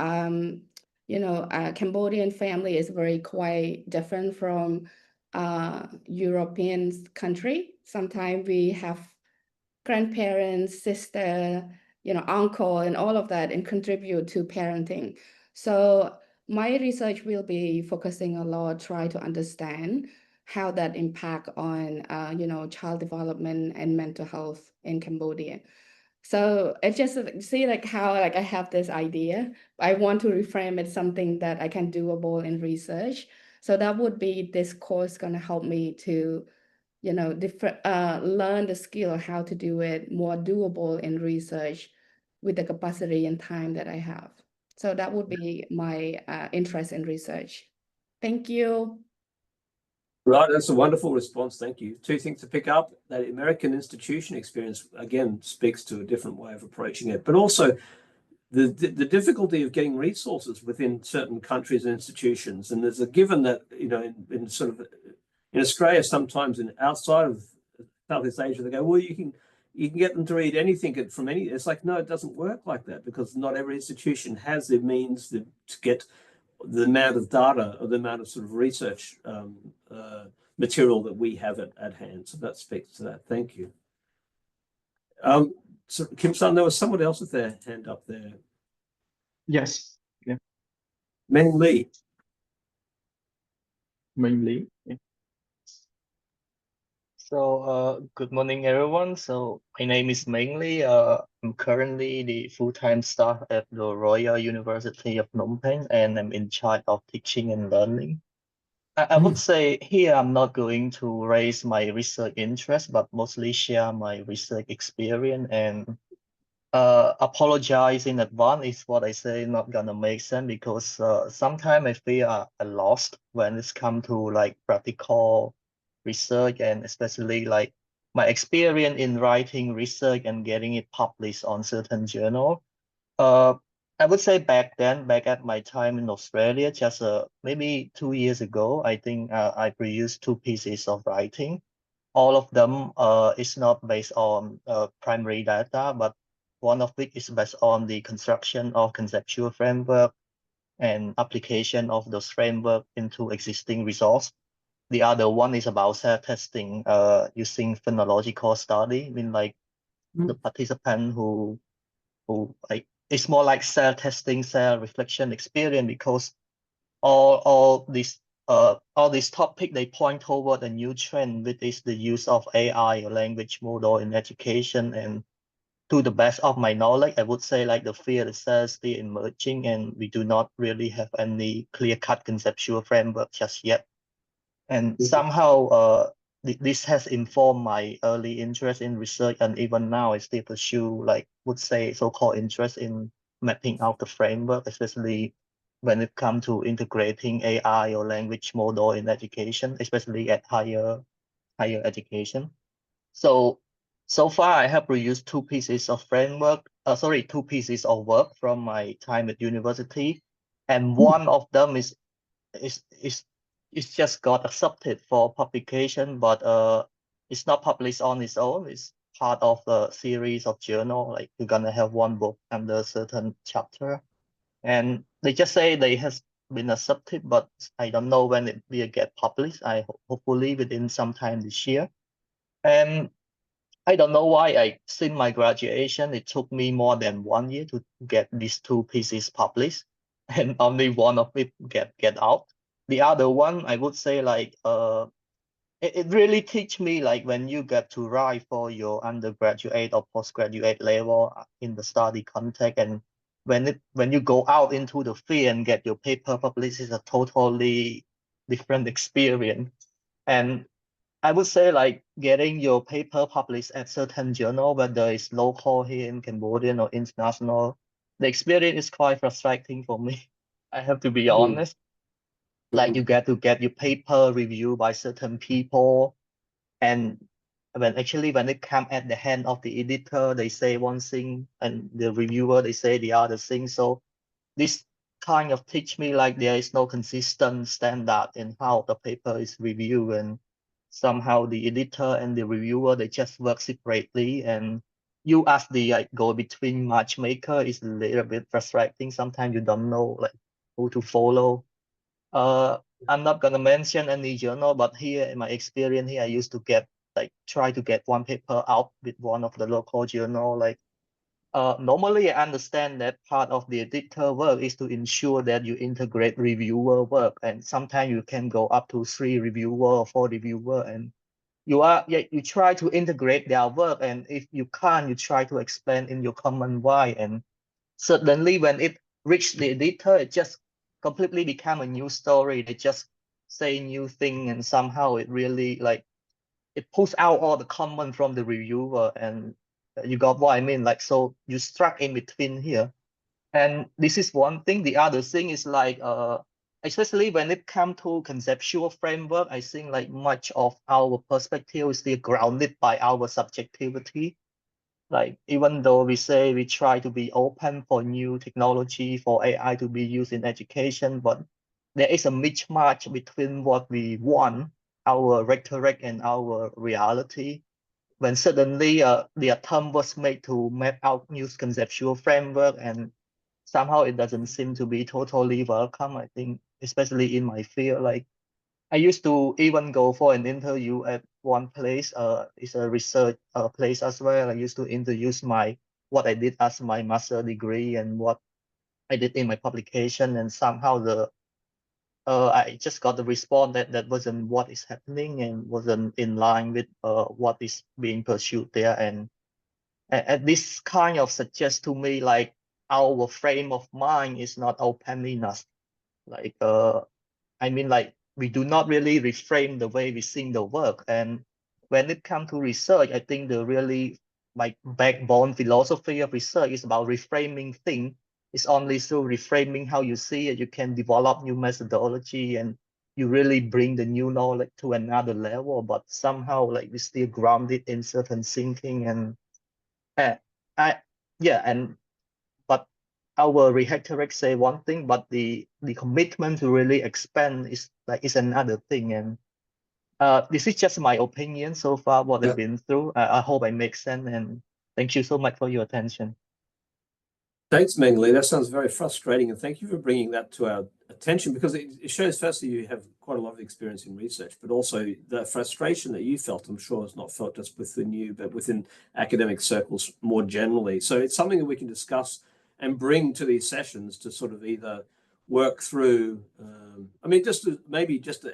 Cambodian family is very quite different from European country. Sometimes we have grandparents, sister, uncle, and all of that, and contribute to parenting. So my research will be focusing a lot, try to understand how that impact on child development and mental health in Cambodia. So it just see like how like I have this idea. I want to reframe it something that I can doable in research. So that would be this course gonna help me to, learn the skill how to do it more doable in research with the capacity and time that I have. So that would be my interest in research. Thank you. Right, that's a wonderful response. Thank you. 2 things to pick up. That American institution experience, again, speaks to a different way of approaching it, but also the difficulty of getting resources within certain countries and institutions. And there's a given that, in sort of in Australia, sometimes outside of Southeast Asia, they go, well, you can get them to read anything from any. It's like, no, it doesn't work like that because not every institution has the means to get the amount of data or the amount of sort of research material that we have at hand. So that speaks to that. Thank you. So Kim-san, there was someone else with their hand up there. Yes. Yeah. Meng Lee. Meng Lee. Yeah. So, good morning, everyone. So, my name is Meng Lee. I'm currently the full-time staff at the Royal University of Phnom Penh, and I'm in charge of teaching and learning. I would say here I'm not going to raise my research interest, but mostly share my research experience and apologize in advance is what I say not gonna make sense because sometimes I feel I lost when it's come to like practical research, and especially like my experience in writing research and getting it published on certain journal. I would say back at my time in Australia, just maybe 2 years ago, I think I produced 2 pieces of writing. All of them is not based on primary data, but one of which is based on the construction of conceptual framework and application of those framework into existing resource. The other one is about cell testing using phenological study. I mean, like the participant who like, it's more like cell testing, cell reflection experience, because all these topic they point toward a new trend, which is the use of AI or language model in education. And to the best of my knowledge, I would say like the field is still emerging, and we do not really have any clear-cut conceptual framework just yet. And somehow this has informed my early interest in research, and even now I still pursue, like, would say, so-called interest in mapping out the framework, especially when it comes to integrating AI or language model in education, especially at higher education. So far I have produced 2 pieces of framework, 2 pieces of work from my time at university, and one of them is just got accepted for publication, but it's not published on its own. It's part of a series of journal. Like, you're gonna have one book under a certain chapter, and they just say they has been accepted, but I don't know when it will get published. Hopefully within some time this year. And I don't know why since my graduation, it took me more than 1 year to get these 2 pieces published, and only one of it get out. The other one, I would say, like, it really teach me, like, when you get to write for your undergraduate or postgraduate level in the study context, and when you go out into the field and get your paper published, is a totally different experience. And I would say, like, getting your paper published at certain journal, whether it's local here in Cambodia or international, the experience is quite frustrating for me. I have to be honest. Like, you get to get your paper reviewed by certain people, and when it comes at the hand of the editor, they say one thing, and the reviewer, they say the other thing. So this kind of teach me, like, there is no consistent standard in how the paper is reviewed, and somehow the editor and the reviewer, they just work separately, and you as the go-between matchmaker is a little bit frustrating. Sometimes you don't know, like, who to follow. I'm not gonna mention any journal, but here in my experience here, I used to try to get one paper out with one of the local journal. Like, normally I understand that part of the editor work is to ensure that you integrate reviewer work, and sometimes you can go up to 3 reviewer or 4 reviewer, and you try to integrate their work, and if you can't, you try to explain in your common why, and suddenly when it reached the editor, it just completely become a new story. They just say new thing, and somehow it really, like, it pulls out all the comment from the reviewer, and you got what I mean? Like, so you struck in between here. And this is one thing. The other thing is, like, especially when it comes to conceptual framework, I think, like, much of our perspective is still grounded by our subjectivity. Like, even though we say we try to be open for new technology, for AI to be used in education, but there is a mismatch between what we want, our rhetoric, and our reality. When suddenly the attempt was made to map out new conceptual framework, and somehow it doesn't seem to be totally welcome, I think, especially in my field. Like, I used to even go for an interview at one place. It's a research place as well. I used to introduce what I did as my master degree and what I did in my publication, and somehow I just got the response that wasn't what is happening and wasn't in line with what is being pursued there. And this kind of suggests to me, like, our frame of mind is not open enough. Like, I mean, like, we do not really reframe the way we see the work. And when it comes to research, I think the really, like, backbone philosophy of research is about reframing things. It's only through reframing how you see it, you can develop new methodology and you really bring the new knowledge to another level, but somehow like we still grounded in certain thinking and but our rhetoric say one thing, but the commitment to really expand is another thing. And this is just my opinion so far, what I've been through. I hope I make sense, and thank you so much for your attention. Thanks, Meng Li. That sounds very frustrating, and thank you for bringing that to our attention, because it shows firstly you have quite a lot of experience in research, but also the frustration that you felt, I'm sure, is not felt just within you, but within academic circles more generally. So it's something that we can discuss and bring to these sessions to sort of either work through. I mean, just to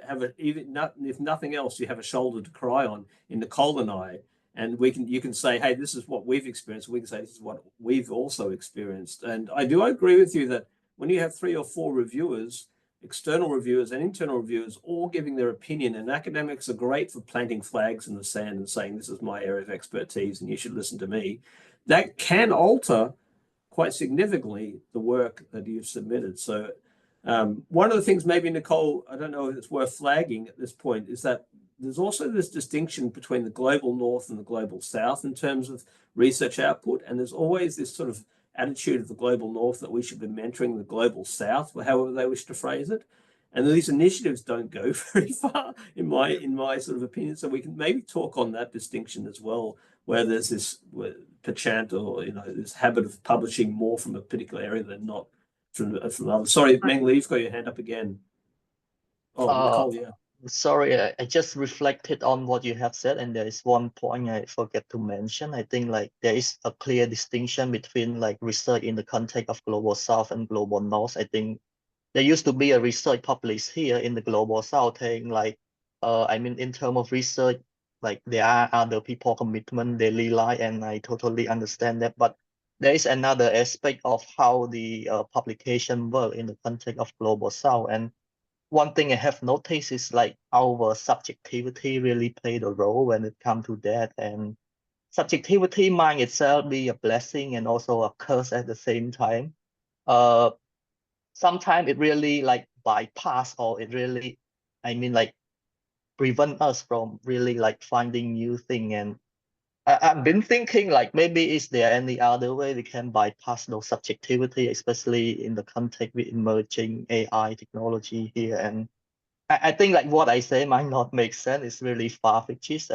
have if nothing else, you have a shoulder to cry on in Nicole and I. And you can say, hey, this is what we've experienced. We can say this is what we've also experienced. And I do agree with you that when you have 3 or 4 reviewers, external reviewers and internal reviewers, all giving their opinion, and academics are great for planting flags in the sand and saying, this is my area of expertise and you should listen to me, that can alter quite significantly the work that you've submitted. So one of the things maybe, Nicole, I don't know if it's worth flagging at this point, is that there's also this distinction between the global north and the global south in terms of research output. And there's always this sort of attitude of the global north that we should be mentoring the global south, however they wish to phrase it. And these initiatives don't go very far, in my sort of opinion. So we can maybe talk on that distinction as well, where there's this perchance or this habit of publishing more from a particular area than not from others. Sorry, Meng Li, you've got your hand up again. Oh, Nicole, yeah. Sorry, I just reflected on what you have said, and there is one point I forget to mention. I think like there is a clear distinction between like research in the context of global south and global north. I think there used to be a research published here in the global south saying like, I mean, in terms of research, like there are other people commitment, daily life, and I totally understand that. But there is another aspect of how the publication work in the context of global south. And one thing I have noticed is like our subjectivity really played a role when it comes to that. And subjectivity might itself be a blessing and also a curse at the same time. Sometimes it really like bypass, or it really, I mean, like prevent us from really like finding new thing. And I've been thinking like maybe is there any other way we can bypass those subjectivity, especially in the context with emerging AI technology here. And I think like what I say might not make sense. It's really far-fetched,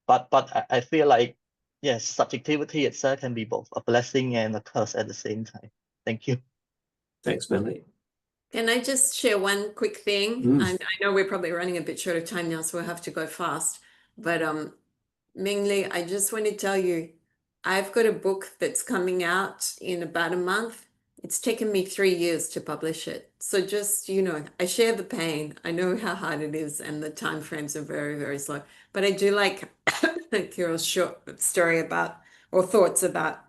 but I feel like yes, subjectivity itself can be both a blessing and a curse at the same time. Thank you. Thanks, Melanie. Can I just share one quick thing? I know we're probably running a bit short of time now, so we'll have to go fast. But Meng Li, I just want to tell you, I've got a book that's coming out in about a month. It's taken me 3 years to publish it. So just, I share the pain. I know how hard it is, and the time frames are very, very slow. But I do like Kirill's short story thoughts about,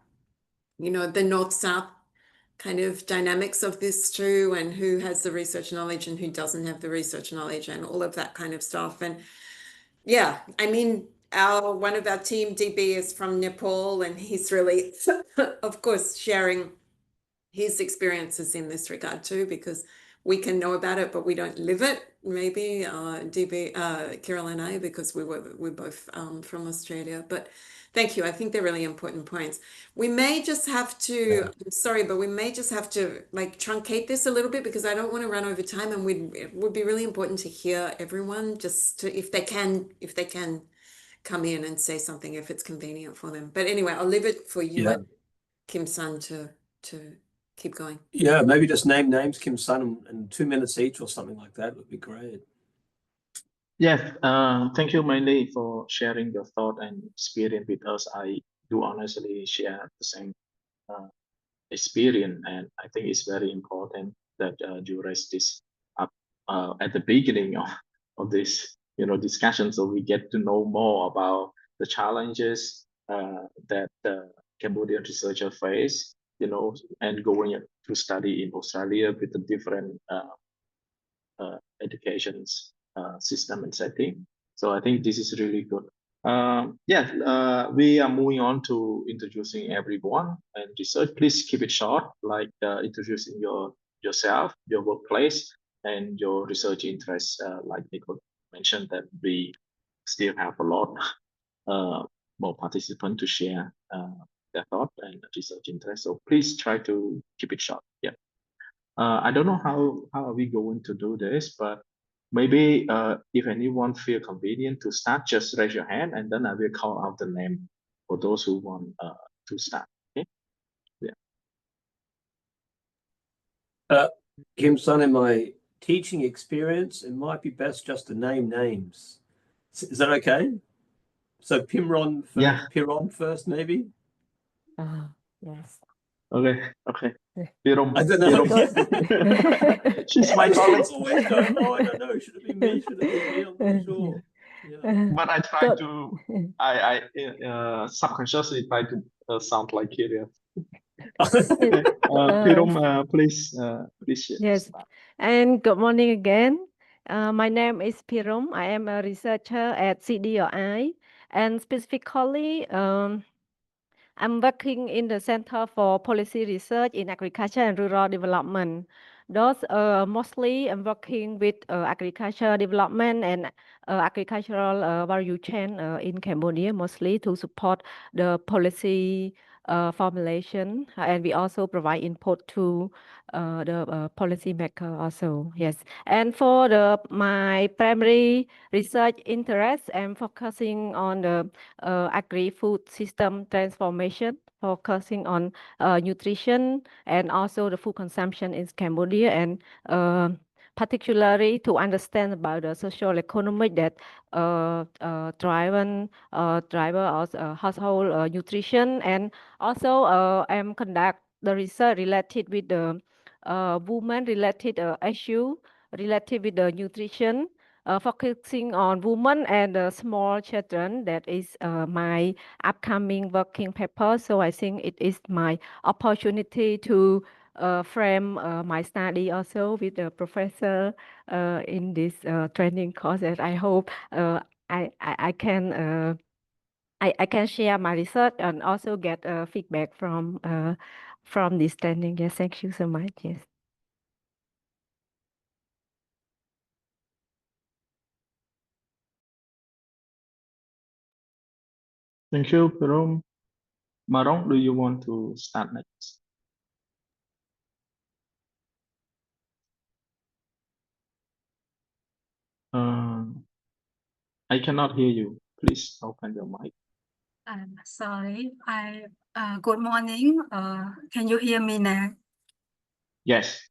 the North-South kind of dynamics of this too, and who has the research knowledge and who doesn't have the research knowledge and all of that kind of stuff. And yeah, I mean, one of our team, DB, is from Nepal, and he's really, of course, sharing his experiences in this regard too, because we can know about it, but we don't live it. Maybe DB, Kirill and I, because we're both from Australia. But thank you. I think they're really important points. We may just have to, I'm sorry, but we may just have to like truncate this a little bit, because I don't want to run over time, and it would be really important to hear everyone, just to, if they can come in and say something if it's convenient for them. But anyway, I'll leave it for you, Kim Sun, to keep going. Yeah, maybe just name names, Kim Sun, and 2 minutes each or something like that would be great. Yes, thank you, Miley, for sharing your thought and experience with us. I do honestly share the same experience, and I think it's very important that you raise this up at the beginning of this discussion, so we get to know more about the challenges that Cambodian researchers face, and going to study in Australia with the different education system and setting. So I think this is really good. We are moving on to introducing everyone and research. Please keep it short, like introducing yourself, your workplace, and your research interests. Like Nico mentioned, that we still have a lot more participants to share their thought and research interest. So please try to keep it short. Yeah. I don't know how are we going to do this, but maybe if anyone feel convenient to start, just raise your hand, and then I will call out the name for those who want to start. Okay. Yeah. Kim-san, in my teaching experience, it might be best just to name names. Is that okay? So Piron first, maybe? Yes. Okay. Pirom. I don't know. She's my colleague. Always going, oh, I don't know. Should it be me? Should it be me? I'm not sure. Yeah. But I try to, I subconsciously try to sound like Kyria. Pirom, please share. Yes, and good morning again. My name is Pirom. I am a researcher at CDRI, and specifically, I'm working in the Center for Policy Research in Agriculture and Rural Development. Those mostly I'm working with agriculture development and agricultural value chain in Cambodia, mostly to support the policy formulation, and we also provide input to the policy maker also. Yes, and for my primary research interest, I'm focusing on the agri-food system transformation, focusing on nutrition and also the food consumption in Cambodia, and particularly to understand about the social economic that driver of household nutrition, and also I'm conduct the research related with the women related issue related with the nutrition, focusing on women and small children. That is my upcoming working paper. So I think it is my opportunity to frame my study also with the professor in this training course. And I hope I can share my research and also get feedback from this training. Yes, thank you so much. Yes. Thank you, Pirom. Marong, do you want to start next? I cannot hear you. Please open your mic. Sorry. Good morning. Can you hear me now? Yes.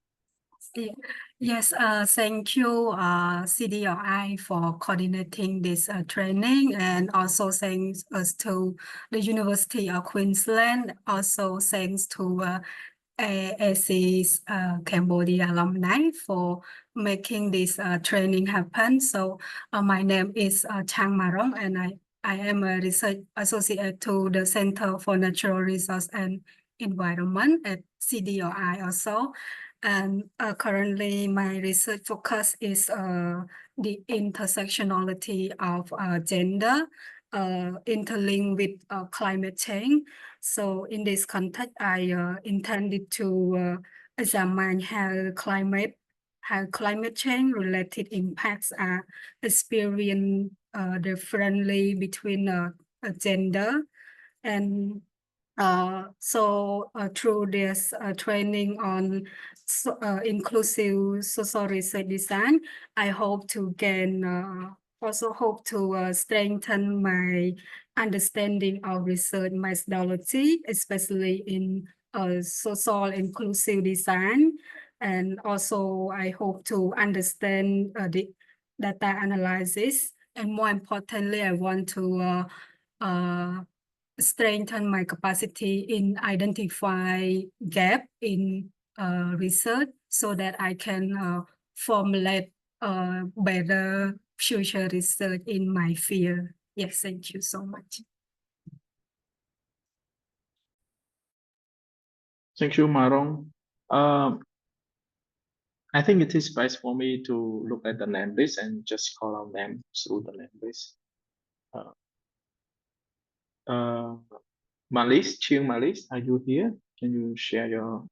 Yes. Thank you, CDRI, for coordinating this training, and also thanks to the University of Queensland. Also thanks to AAC's Cambodia alumni for making this training happen. So my name is Chang Marong, and I am a research associate to the Center for Natural Resource and Environment at CDRI also. And currently my research focus is the intersectionality of gender interlinked with climate change. So in this context, I intended to examine how climate change related impacts are experienced differently between gender. And so through this training on inclusive social research design, I hope to gain also hope to strengthen my understanding of research methodology, especially in social inclusive design. And also I hope to understand the data analysis. And more importantly, I want to strengthen my capacity in identify gap in research so that I can formulate better future research in my field. Yes, thank you so much. Thank you, Marong. I think it is best for me to look at the name list and just call out names through the name list. Malis, Chiang Malis, are you here? Can you share your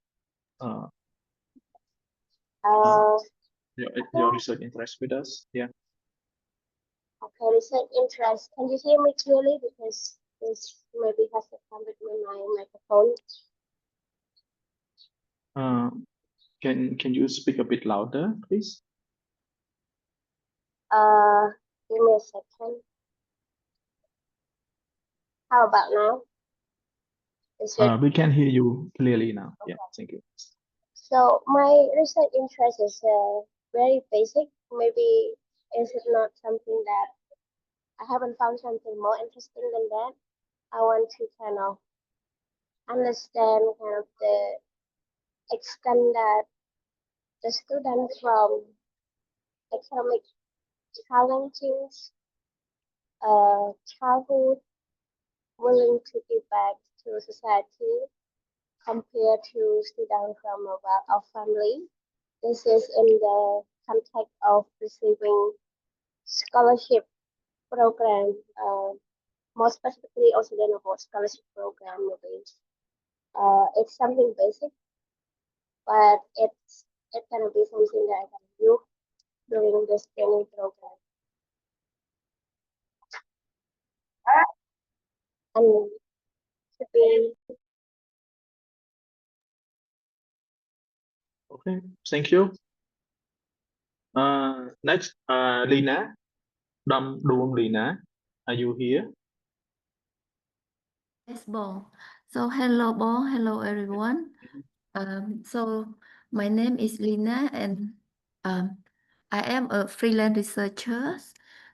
your research interest with us. Yeah. Okay, research interest. Can you hear me clearly? Because this maybe has to come with my microphone. Can you speak a bit louder, please? Give me a second. How about now? Is it We can hear you clearly now. Yeah, thank you. so? My research interest is very basic. Maybe is it not something that I haven't found something more interesting than that. I want to kind of understand kind of the extent that the students from economic challenges, childhood, willing to give back to society compared to students from a well-off family. This is in the context of receiving scholarship program, more specifically also then about scholarship program maybe. It's something basic, but it can be something that I can do during this training program. And to be Okay, thank you. Next, Lina, Lina, are you here? Yes, Bo. So hello, Bo. Hello, everyone. So my name is Lina, and I am a freelance researcher.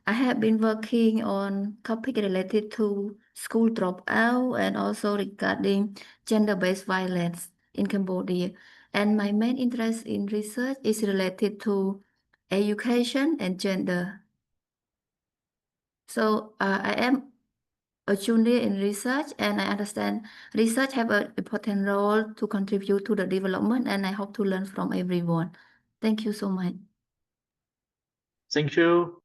I have been working on topic related to school dropout and also regarding gender-based violence in Cambodia. And my main interest in research is related to education and gender. So I am a junior in research, and I understand research have an important role to contribute to the development, and I hope to learn from everyone. Thank you so much. Thank you.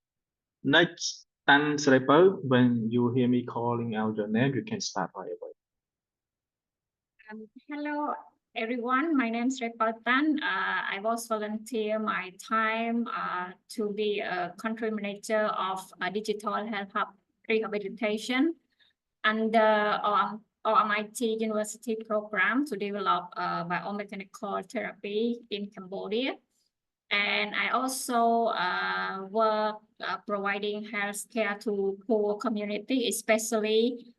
Next, Tan Srepo, when you hear me calling out your name, you can start right away. Hello, everyone. My name is Repal Tan. I was volunteer my time to be a country manager of Digital Health Hub Rehabilitation under MIT University program to develop biomechanical therapy in Cambodia. And I also work providing healthcare to poor community, especially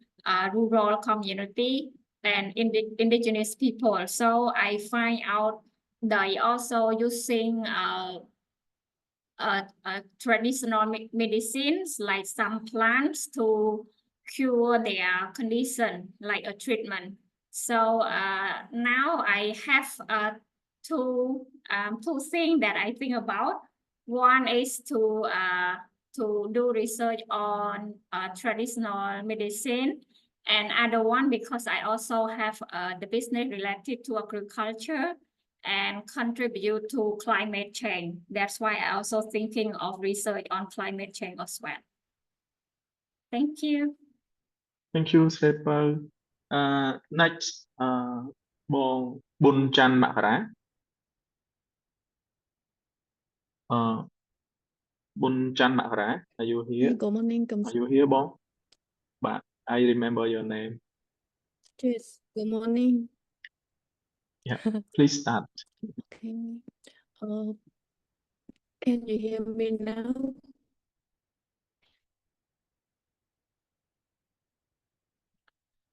rural community and indigenous people. So I find out they also using traditional medicines like some plants to cure their condition, like a treatment. So now I have two things that I think about. One is to do research on traditional medicine, and other one because I also have the business related to agriculture and contribute to climate change. That's why I also thinking of research on climate change as well. Thank you. Thank you, Srepo. Next, Bong Bun Chan Makara. Bun Chan Makara, are you here? Good morning, Are you here, Bong? But I remember your name. Yes, good morning. Yeah, please start. Okay. Can you hear me now?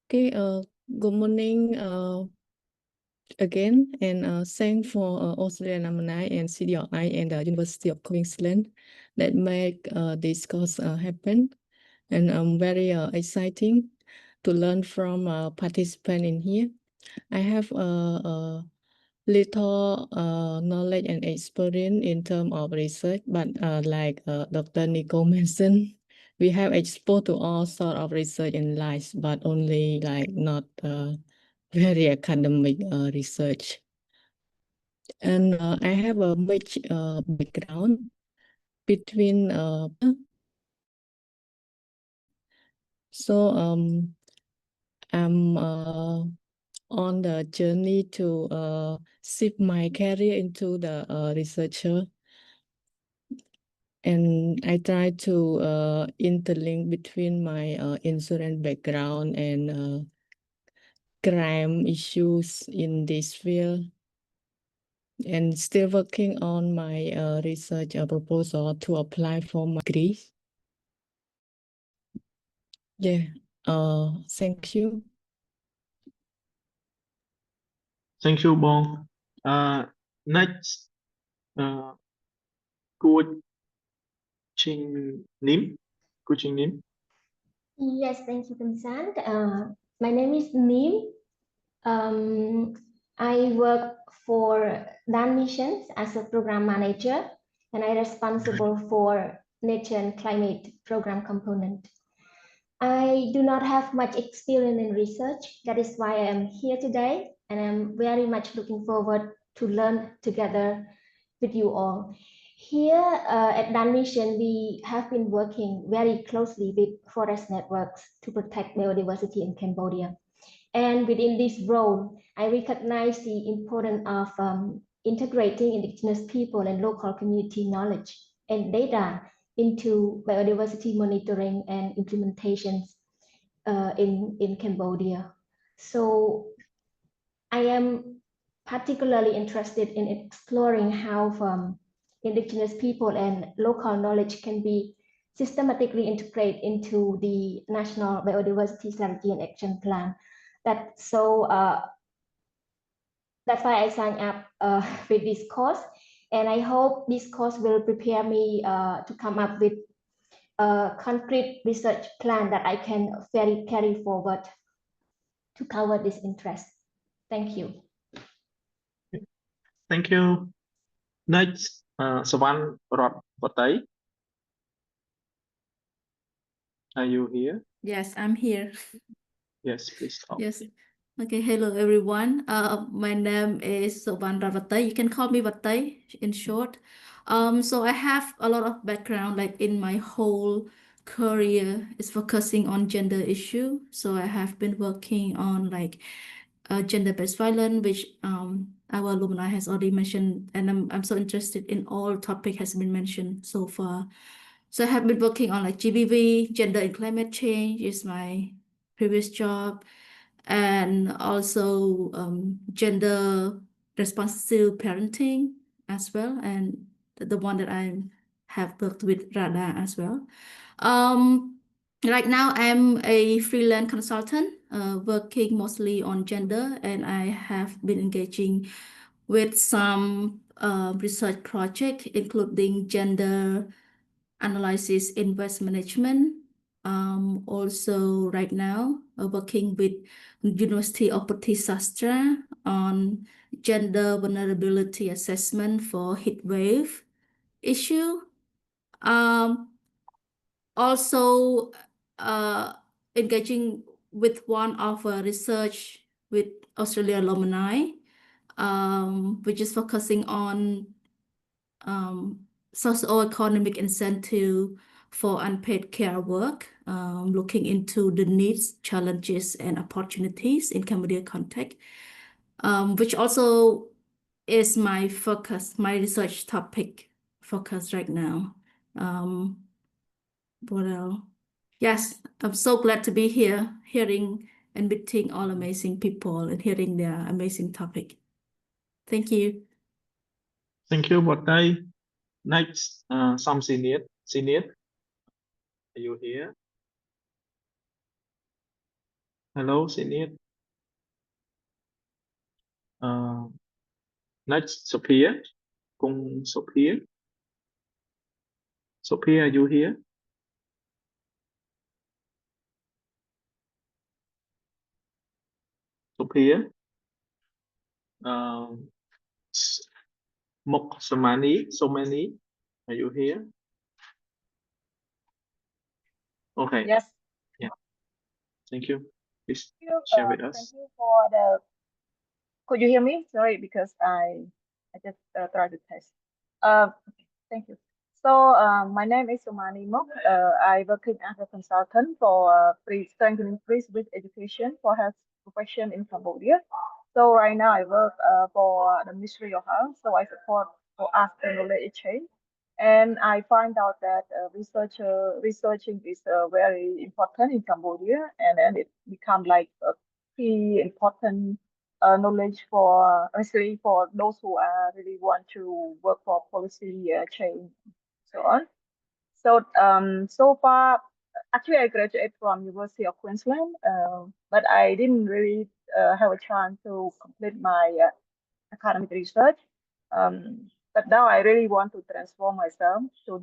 Okay, good morning again, and thanks for Australian Alumni and CDRI and the University of Queensland that make this course happen. And I'm very exciting to learn from participants in here. I have a little knowledge and experience in terms of research, but like Dr. Nico mentioned, we have exposed to all sort of research in life, but only like not very academic research. And I have a much background between so I'm on the journey to shift my career into the researcher, And I try to interlink between my insurance background and crime issues in this field, and still working on my research proposal to apply for my degree. Yeah, thank you. Thank you, Bong. Next, Cô Trinh Nim. Cô Trinh Nim. Yes, thank you, Vincent. My name is Nim. I work for Dan Missions as a program manager, and I'm responsible for nature and climate program component. I do not have much experience in research. That is why I am here today, and I'm very much looking forward to learn together with you all. Here at Dan Mission, we have been working very closely with forest networks to protect biodiversity in Cambodia. And within this role, I recognize the importance of integrating indigenous people and local community knowledge and data into biodiversity monitoring and implementations in Cambodia. So I am particularly interested in exploring how indigenous people and local knowledge can be systematically integrated into the National Biodiversity Strategy and Action Plan. That's why I signed up with this course, and I hope this course will prepare me to come up with a concrete research plan that I can carry forward to cover this interest. Thank you. Thank you. Next, Sawan Rodpatai. Are you here? Yes, I'm here. Yes, please talk. Yes. Okay, hello everyone. My name is Soban Ravate. You can call me Vate in short. So I have a lot of background, like in my whole career is focusing on gender issue. So I have been working on like gender-based violence, which our alumni has already mentioned, and I'm so interested in all topic has been mentioned so far. So I have been working on like GBV, gender and climate change is my previous job, and also gender responsive parenting as well, and the one that I have worked with Radha as well. Right now I'm a freelance consultant, working mostly on gender, and I have been engaging with some research project, including gender analysis in waste management. Also right now working with University of Sastra on gender vulnerability assessment for heat wave issue. Also engaging with one of research with Australia alumni, which is focusing on socioeconomic incentive for unpaid care work, looking into the needs, challenges, and opportunities in Cambodia context, which also is my focus, my research topic focus right now. What else? Yes, I'm so glad to be here, hearing and meeting all amazing people and hearing their amazing topic. Thank you. Thank you, Vate. Next, some senior. Are you here? Hello, senior. Next, Sophia. Kung Sophia. Sophia, are you here? Sophia. Mok Somani, are you here? Okay. Yes. Yeah. Thank you. Please Thank you, share with us. Thank you for the. Could you hear me? Sorry, because I just tried to test. Okay, thank you. So my name is Somani Mok. I working as a consultant for strengthening with education for health profession in Cambodia. So right now I work for the Ministry of Health. So I support for arts and knowledge exchange And I find out that researching is very important in Cambodia, and then it become like a key important knowledge for, especially for those who are really want to work for policy change, so on. So so far, actually, I graduated from University of Queensland, but I didn't really have a chance to complete my academic research. But now I really want to transform myself to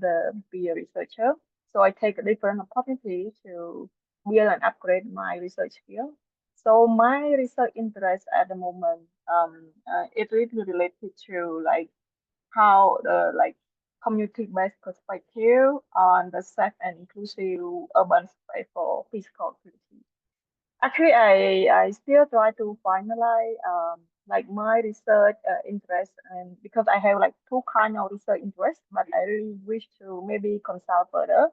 be a researcher. So I take a different opportunity to build and upgrade my research skill. So my research interest at the moment, it really related to like how the like community-based perspective on the safe and inclusive urban space for physical activity. Actually, I still try to finalize like my research interest, and because I have like two kind of research interests, but I really wish to maybe consult further.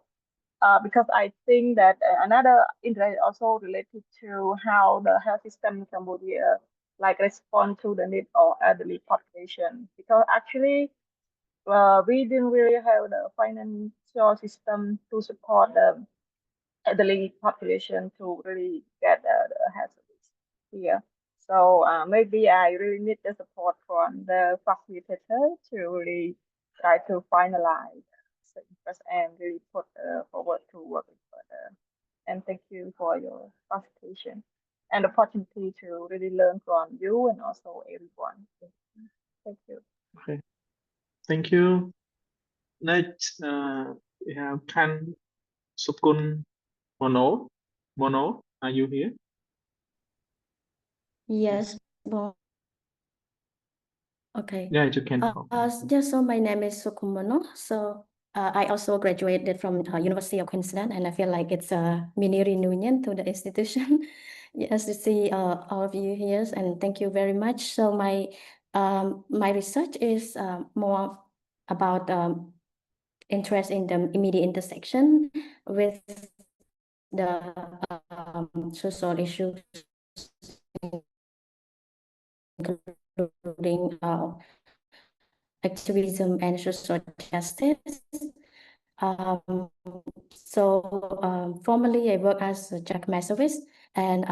Because I think that another interest also related to how the health system in Cambodia like respond to the need of elderly population. Because actually, we didn't really have the financial system to support the elderly population to really get the health service here. So maybe I really need the support from the facilitator to really try to finalize the interest and really put forward to work further. And thank you for your participation and opportunity to really learn from you and also everyone. Thank you. Okay, thank you. Next, we have Kan Sukun Mono. Mono, are you here? Yes. Well, okay. Yeah, you can talk. Yes, so my name is Sukumono. So I also graduated from University of Queensland, and I feel like it's a mini reunion to the institution. Yes, to see all of you here, and thank you very much. So my research is more about interest in the immediate intersection with the social issues, including activism and social justice. Formerly I work as a Jack Massovist, and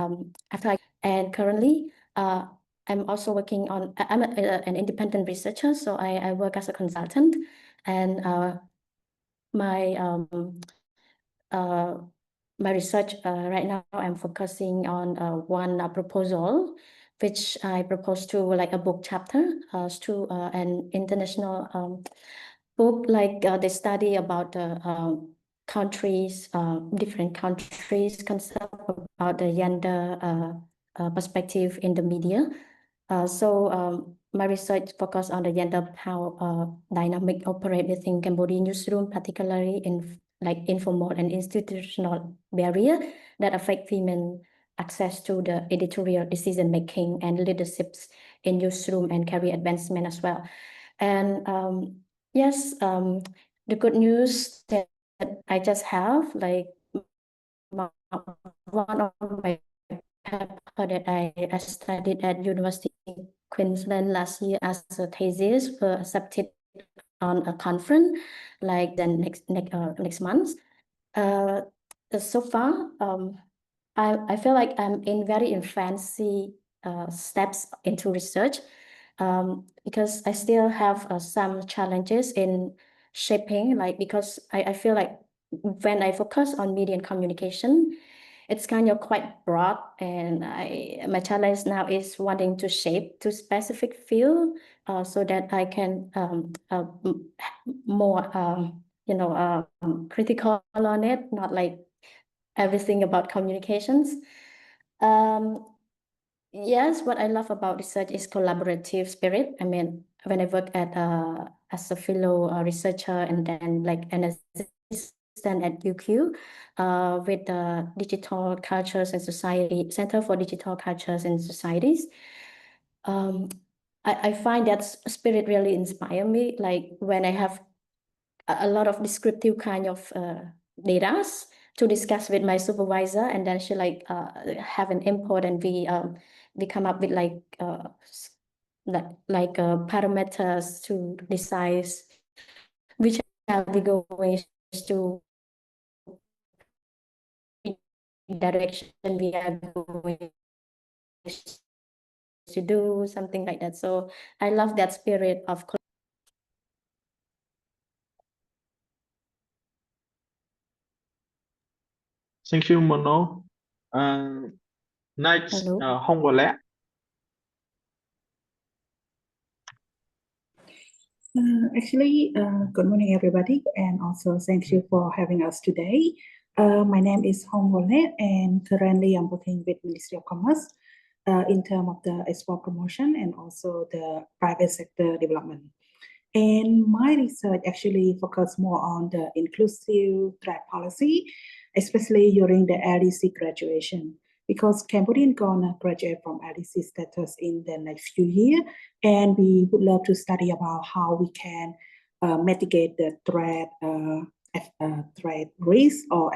currently I'm also working on, I'm an independent researcher, so I work as a consultant, and my research right now I'm focusing on one proposal which I proposed to like a book chapter to an international book, like they study about countries, different countries concept about the gender perspective in the media. My research focused on the gender power dynamic operated in Cambodian newsroom, particularly in like informal and institutional barrier that affect women access to the editorial decision making and leaderships in newsroom and career advancement as well. And yes, the good news that I just have, like one of my paper that I studied at University of Queensland last year as a thesis were accepted on a conference like the next month. So far, I feel like I'm in very infancy steps into research because I still have some challenges in shaping, like because I feel like when I focus on media and communication, it's kind of quite broad, and my challenge now is wanting to shape to specific field so that I can more critical on it, not like everything about communications. Yes, what I love about research is collaborative spirit. I mean, when I work at as a fellow researcher and then like an assistant at UQ with the Digital Cultures and Society Center for Digital Cultures and Societies, I find that spirit really inspire me. Like when I have a lot of descriptive kind of data to discuss with my supervisor, and then she like have an input, and we come up with like parameters to decide which are we going to direction we are going to do, something like that. So I love that spirit of Thank you, Mono. Next, Hello. Hong Wallet. Good morning, everybody, and also thank you for having us today. My name is Hong Wonet, and currently I'm working with Ministry of Commerce in terms of the export promotion and also the private sector development. And my research actually focus more on the inclusive trade policy, especially during the LDC graduation, because Cambodian gonna graduate from LDC status in the next few years, and we would love to study about how we can mitigate the trade risk or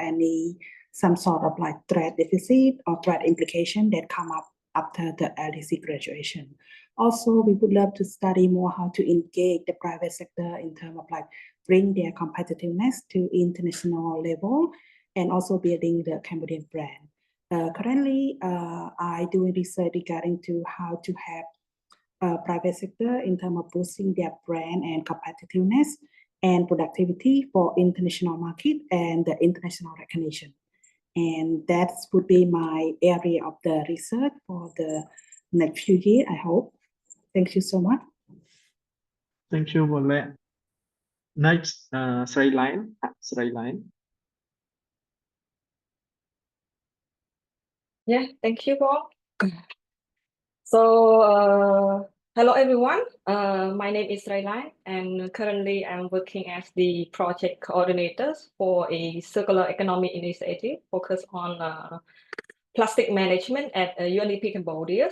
some sort of like trade deficit or trade implication that come up after the LDC graduation. Also, we would love to study more how to engage the private sector in terms of like bring their competitiveness to international level and also building the Cambodian brand. Currently, I doing research regarding to how to have private sector in terms of boosting their brand and competitiveness and productivity for international market and the international recognition. And that would be my area of the research for the next few years, I hope. Thank you so much. Thank you, Wallet. Next, Sri Line. Yeah, thank you, Paul. So, hello everyone. My name is Raylan, and currently I'm working as the project coordinator for a circular economy initiative focused on plastic management at UNDP Cambodia.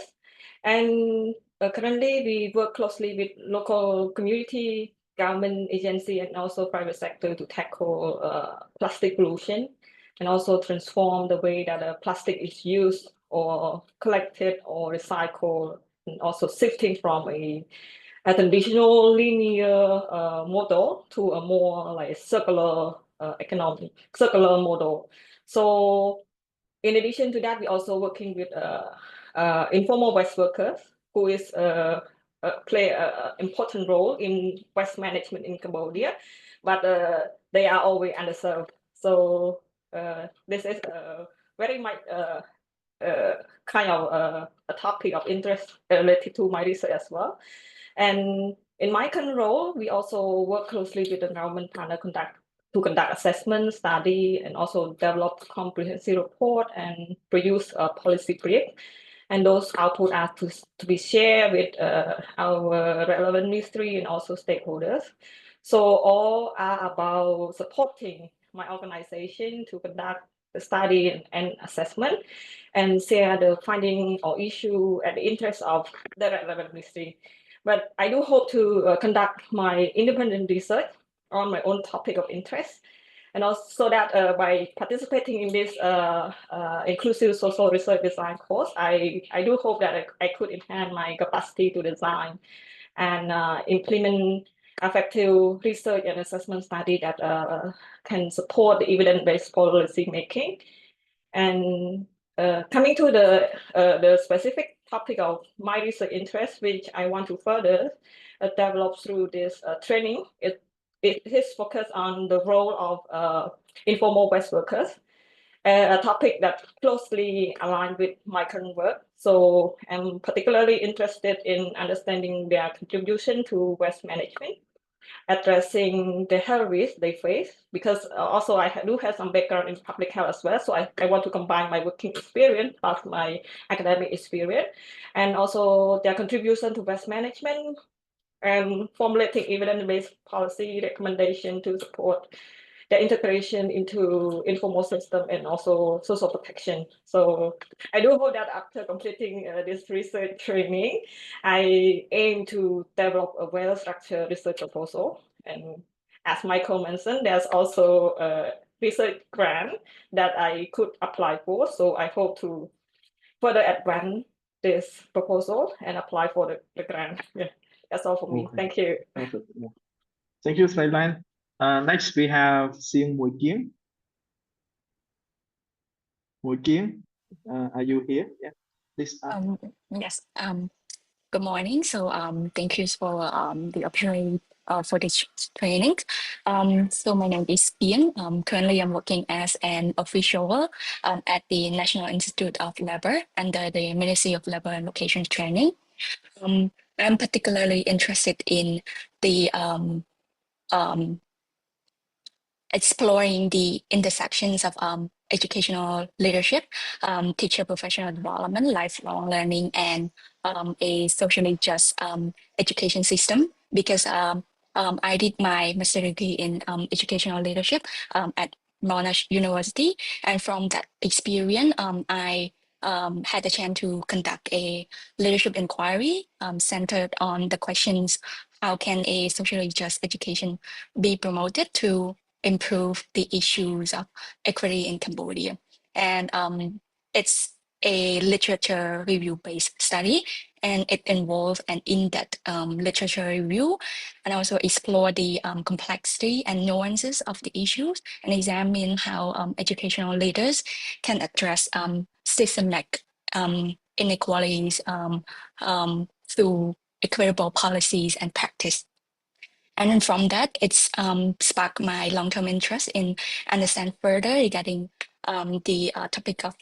And currently we work closely with local community, government agency, and also private sector to tackle plastic pollution and also transform the way that plastic is used or collected or recycled, and also shifting from a traditional linear model to a more like circular economy, circular model. So in addition to that, we're also working with informal waste workers who is play an important role in waste management in Cambodia, but they are always underserved. So this is very much kind of a topic of interest related to my research as well. And in my current role, we also work closely with the government partner to conduct assessment, study, and also develop comprehensive report and produce a policy brief. And those outputs are to be shared with our relevant ministry and also stakeholders. So all are about supporting my organization to conduct the study and assessment and share the finding or issue at the interest of the relevant ministry. But I do hope to conduct my independent research on my own topic of interest, and also so that by participating in this inclusive social research design course, I do hope that I could enhance my capacity to design and implement effective research and assessment study that can support the evidence-based policy making. And coming to the specific topic of my research interest, which I want to further develop through this training, it is focused on the role of informal waste workers, a topic that closely aligned with my current work. So I'm particularly interested in understanding their contribution to waste management, addressing the health risks they face, because also I do have some background in public health as well. So I want to combine my working experience plus my academic experience, and also their contribution to waste management, and formulating evidence-based policy recommendation to support the integration into informal system and also social protection. So I do hope that after completing this research training, I aim to develop a well-structured research proposal. And as Michael mentioned, there's also a research grant that I could apply for. So I hope to further advance this proposal and apply for the grant. Yeah, that's all for me. Okay. Thank you. Perfect. Yeah. Thank you, Sri Line. Next we have Sim Mui Kieng. Mui Kieng, are you here? Yeah, please start. Yes. Good morning. So thank you for the opportunity for this training. So my name is Pian. Currently I'm working as an official at the National Institute of Labor under the Ministry of Labor and Vocational Training. I'm particularly interested in the exploring the intersections of educational leadership, teacher professional development, lifelong learning, and a socially just education system. Because I did my master's degree in educational leadership at Monash University, and from that experience, I had the chance to conduct a leadership inquiry centered on the questions: how can a socially just education be promoted to improve the issues of equity in Cambodia? And it's a literature review-based study, and it involves an in-depth literature review, and also explore the complexity and nuances of the issues, and examine how educational leaders can address systemic inequalities through equitable policies and practice. And then from that, it's sparked my long-term interest in understand further regarding the topic of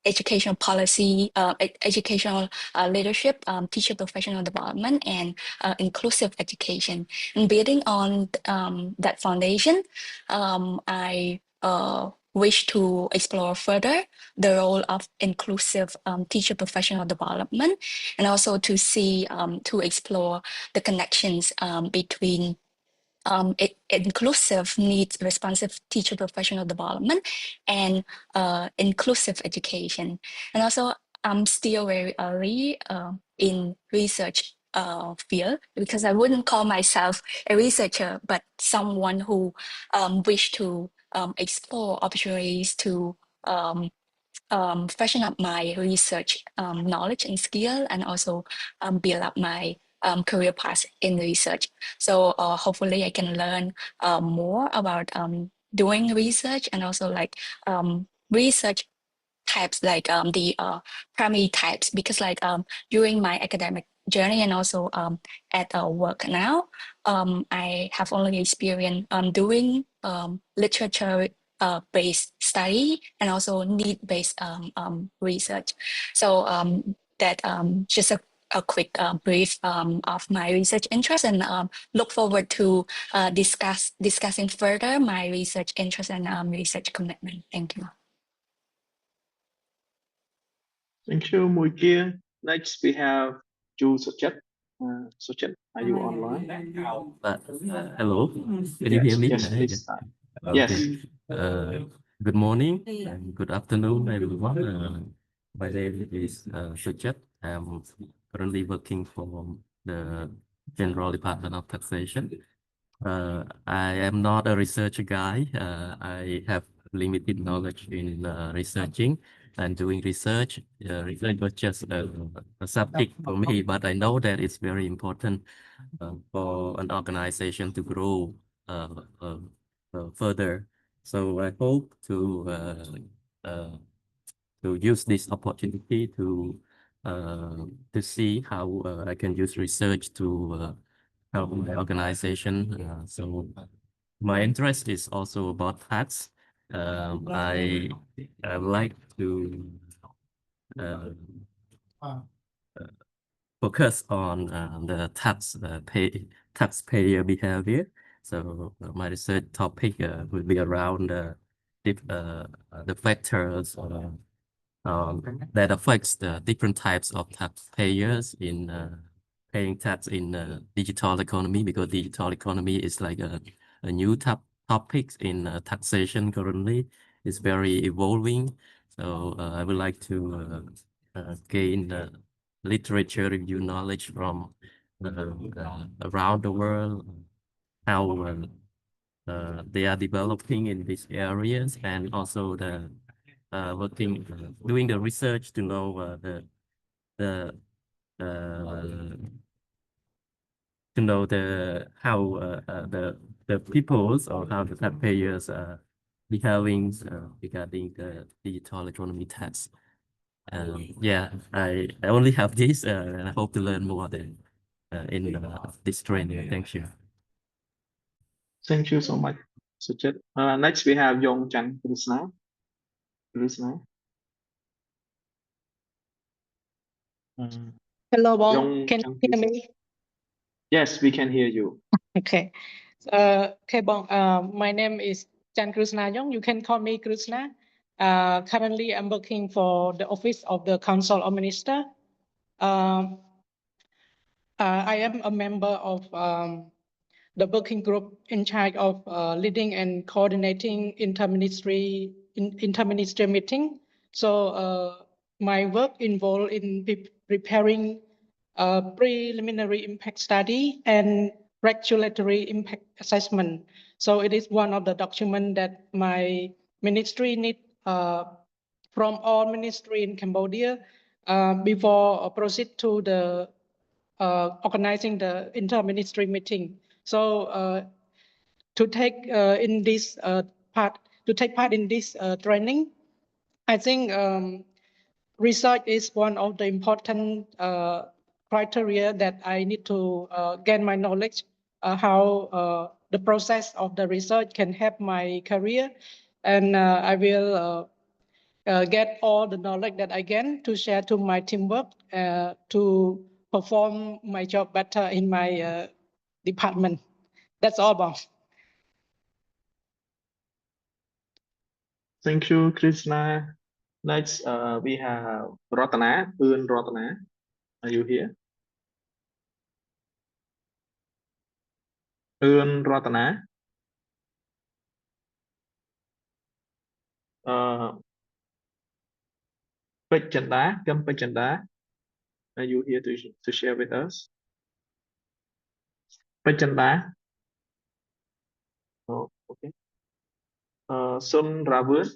educational policy, educational leadership, teacher professional development, and inclusive education. And building on that foundation, I wish to explore further the role of inclusive teacher professional development, and also to see, to explore the connections between inclusive needs responsive teacher professional development and inclusive education. And also I'm still very early in research field, because I wouldn't call myself a researcher, but someone who wish to explore opportunities to freshen up my research knowledge and skill, and also build up my career path in research. So hopefully I can learn more about doing research, and also like research types, like the primary types, because like during my academic journey and also at work now, I have only experience doing literature based study and also need-based research. So that just a quick brief of my research interest, and look forward to discussing further my research interest and research commitment. Thank you. Thank you, Mui Kieng. Next we have Chu Sochet. Sochet, are you online? Hello, can you hear me? Yes, please start. Okay. Yes. Good morning and good afternoon, everyone. My name is Sochet. I'm currently working for the General Department of Taxation. I am not a research guy. I have limited knowledge in researching and doing research. Research was just a subject for me, but I know that it's very important for an organization to grow further. So I hope to use this opportunity to see how I can use research to help my organization. So my interest is also about tax. I like to focus on the taxpayer behavior. So my research topic will be around the factors that affects the different types of taxpayers in paying tax in digital economy, because digital economy is like a new topic in taxation currently. It's very evolving. So I would like to gain literature review knowledge from around the world, how they are developing in these areas, and also the doing the research to know the to know how the peoples or how the taxpayers are behaving regarding the digital economy tax. Yeah, I only have this, and I hope to learn more in this training. Thank you. Thank you so much, Sujit. Next we have Yong Chan Krishna. Hello, Bong. Yong Can Chan you hear me? Yes, we can hear you. Okay. Okay, Bong. My name is Chan Krishna Yong. You can call me Krishna. Currently, I'm working for the Office of the Council of Minister. I am a member of the working group in charge of leading and coordinating interministry meeting. So my work involved in preparing a preliminary impact study and regulatory impact assessment. So it is one of the documents that my ministry needs from all ministry in Cambodia before proceed to the organizing the inter-ministry meeting. So to take in this part in this training, I think research is one of the important criteria that I need to gain my knowledge how the process of the research can help my career, and I will get all the knowledge that I gain to share to my teamwork to perform my job better in my department. That's all, boss. Thank you, Krishna. Next, we have Ratana. Ratana, are you here? Ratana. Pechanda, are you here to share with us? Pechanda. Oh, okay. Sun Ravun.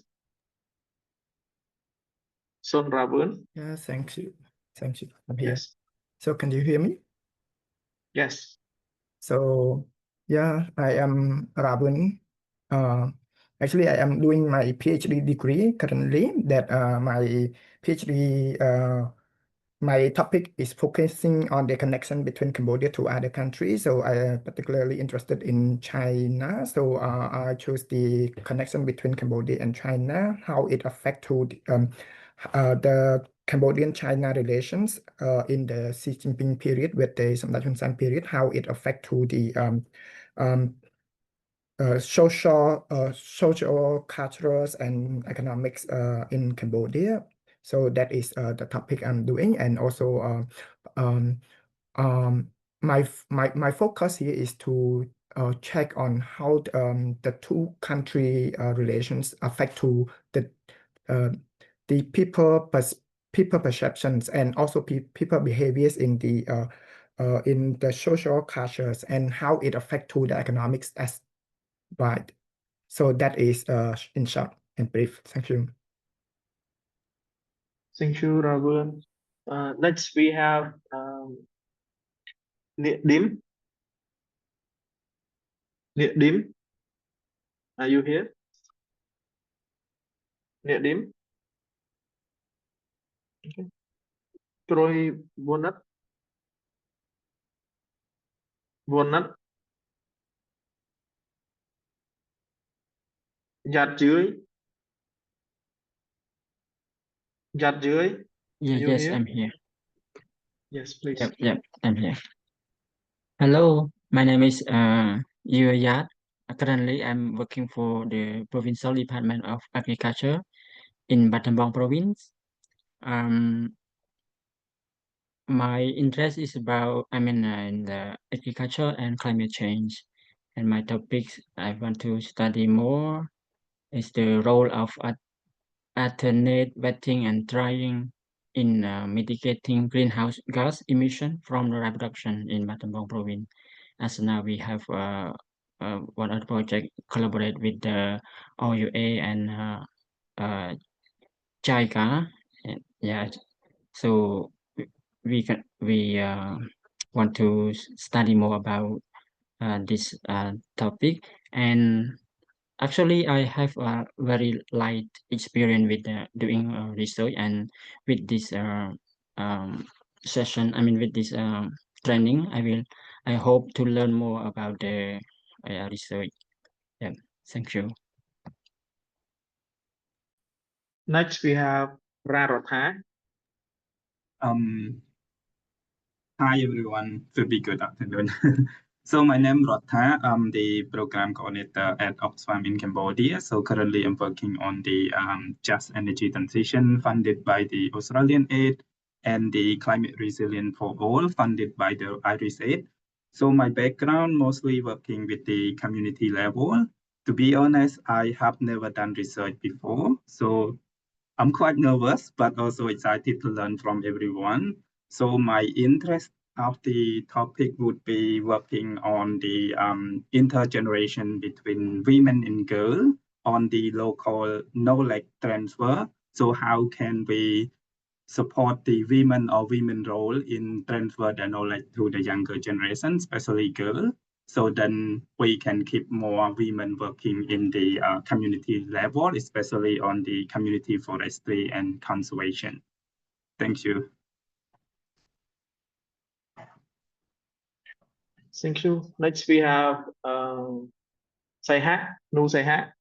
Yeah, thank you. Thank you. I'm here. Yes. So can you hear me? Yes. So yeah, I am Ravun. Actually, I am doing my PhD degree currently. That my PhD my topic is focusing on the connection between Cambodia to other countries. So I am particularly interested in China. So I chose the connection between Cambodia and China, how it affects to the Cambodian-China relations in the Xi Jinping period with the Samdech Hun Sen period, how it affects to the social, cultural, and economics in Cambodia. So that is the topic I'm doing, and also my focus here is to check on how the two country relations affect to the people perceptions and also people behaviors in the social cultures, and how it affect to the economics as right. So that is in short and brief. Thank you. Thank you, Ravun. Next we have Dim. Dim, are you here? Dim. Okay. Troy Bonnet. Giặt dưới. Are you Yes, here? I'm here. Yes, please. Yep, I'm here. Hello, my name is Yu Yat. Currently, I'm working for the Provincial Department of Agriculture in Battambang Province. My interest is about, in the agriculture and climate change. And my topics I want to study more is the role of alternate wetting and drying in mitigating greenhouse gas emission from the reproduction in Battambang Province. As now we have one other project collaborate with the OUA and JICA. Yeah, so we want to study more about this topic. And actually, I have a very light experience with doing research, and with this session, I mean, with this training, I hope to learn more about the research. Yeah, thank you. Next, we have Rarotha. Hi everyone, very good afternoon. So my name is Rotha. I'm the program coordinator at Oxfam in Cambodia. So currently I'm working on the Just Energy Transition funded by the Australian Aid and the Climate Resilience for All funded by the Irish Aid. So my background mostly working with the community level. To be honest, I have never done research before. So I'm quite nervous, but also excited to learn from everyone. So my interest of the topic would be working on the intergeneration between women and girls on the local knowledge transfer. So how can we support the women or women role in transfer the knowledge to the younger generation, especially girls? So then we can keep more women working in the community level, especially on the community forestry and conservation. Thank you. Thank you. Next, we have Saihat, Nu Saihat.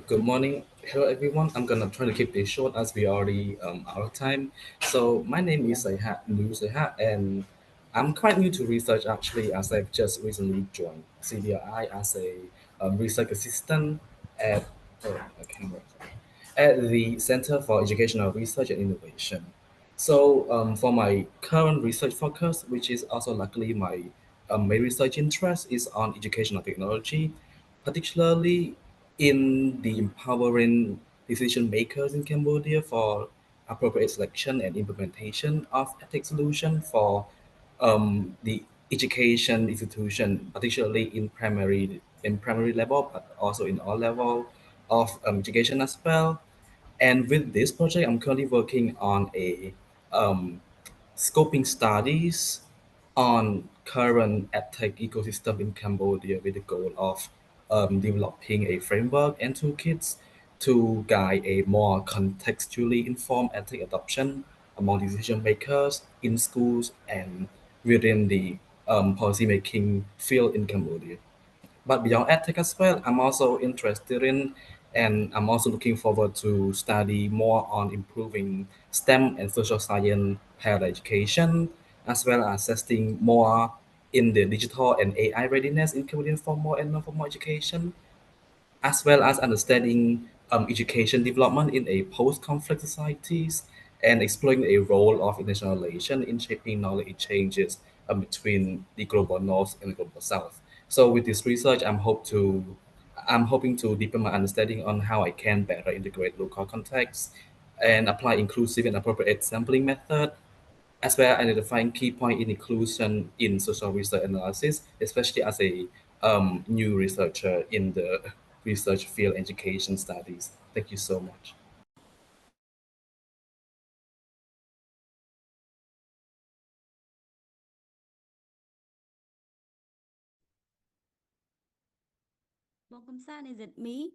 Good morning. Hello, everyone. I'm gonna try to keep this short as we already out of time. So my name is Nu Saihat, and I'm quite new to research actually, as I've just recently joined CDRI as a research assistant at at the Center for Educational Research and Innovation. So for my current research focus, which is also luckily my main research interest, is on educational technology, particularly in the empowering decision makers in Cambodia for appropriate selection and implementation of ethics solution for the education institution, particularly in primary level, but also in all level of education as well. And with this project, I'm currently working on a scoping studies on current edtech ecosystem in Cambodia with the goal of developing a framework and toolkits to guide a more contextually informed edtech adoption among decision makers in schools and within the policymaking field in Cambodia. But beyond edtech as well, I'm also interested in, and I'm also looking forward to study more on improving STEM and social science higher education, as well as assessing more in the digital and AI readiness in Cambodian formal and non-formal education, as well as understanding education development in a post-conflict societies and exploring a role of international relations in shaping knowledge exchanges between the global north and the global south. So with this research, I'm hoping to deepen my understanding on how I can better integrate local contexts and apply inclusive and appropriate sampling method, as well as identifying key point in inclusion in social research analysis, especially as a new researcher in the research field education studies. Thank you so much. Is it me?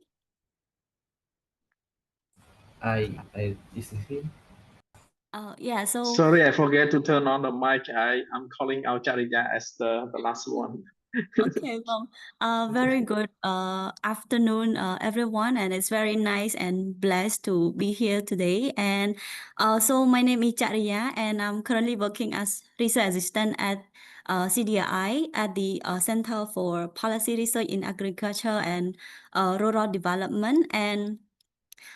Is it him? Yeah, so Sorry, I forget to turn on the mic. I'm calling out Chariya as the last one. okay, well, very good afternoon, everyone, and it's very nice and blessed to be here today. And so my name is Chariya, and I'm currently working as research assistant at CDRI at the Center for Policy Research in Agriculture and Rural Development. And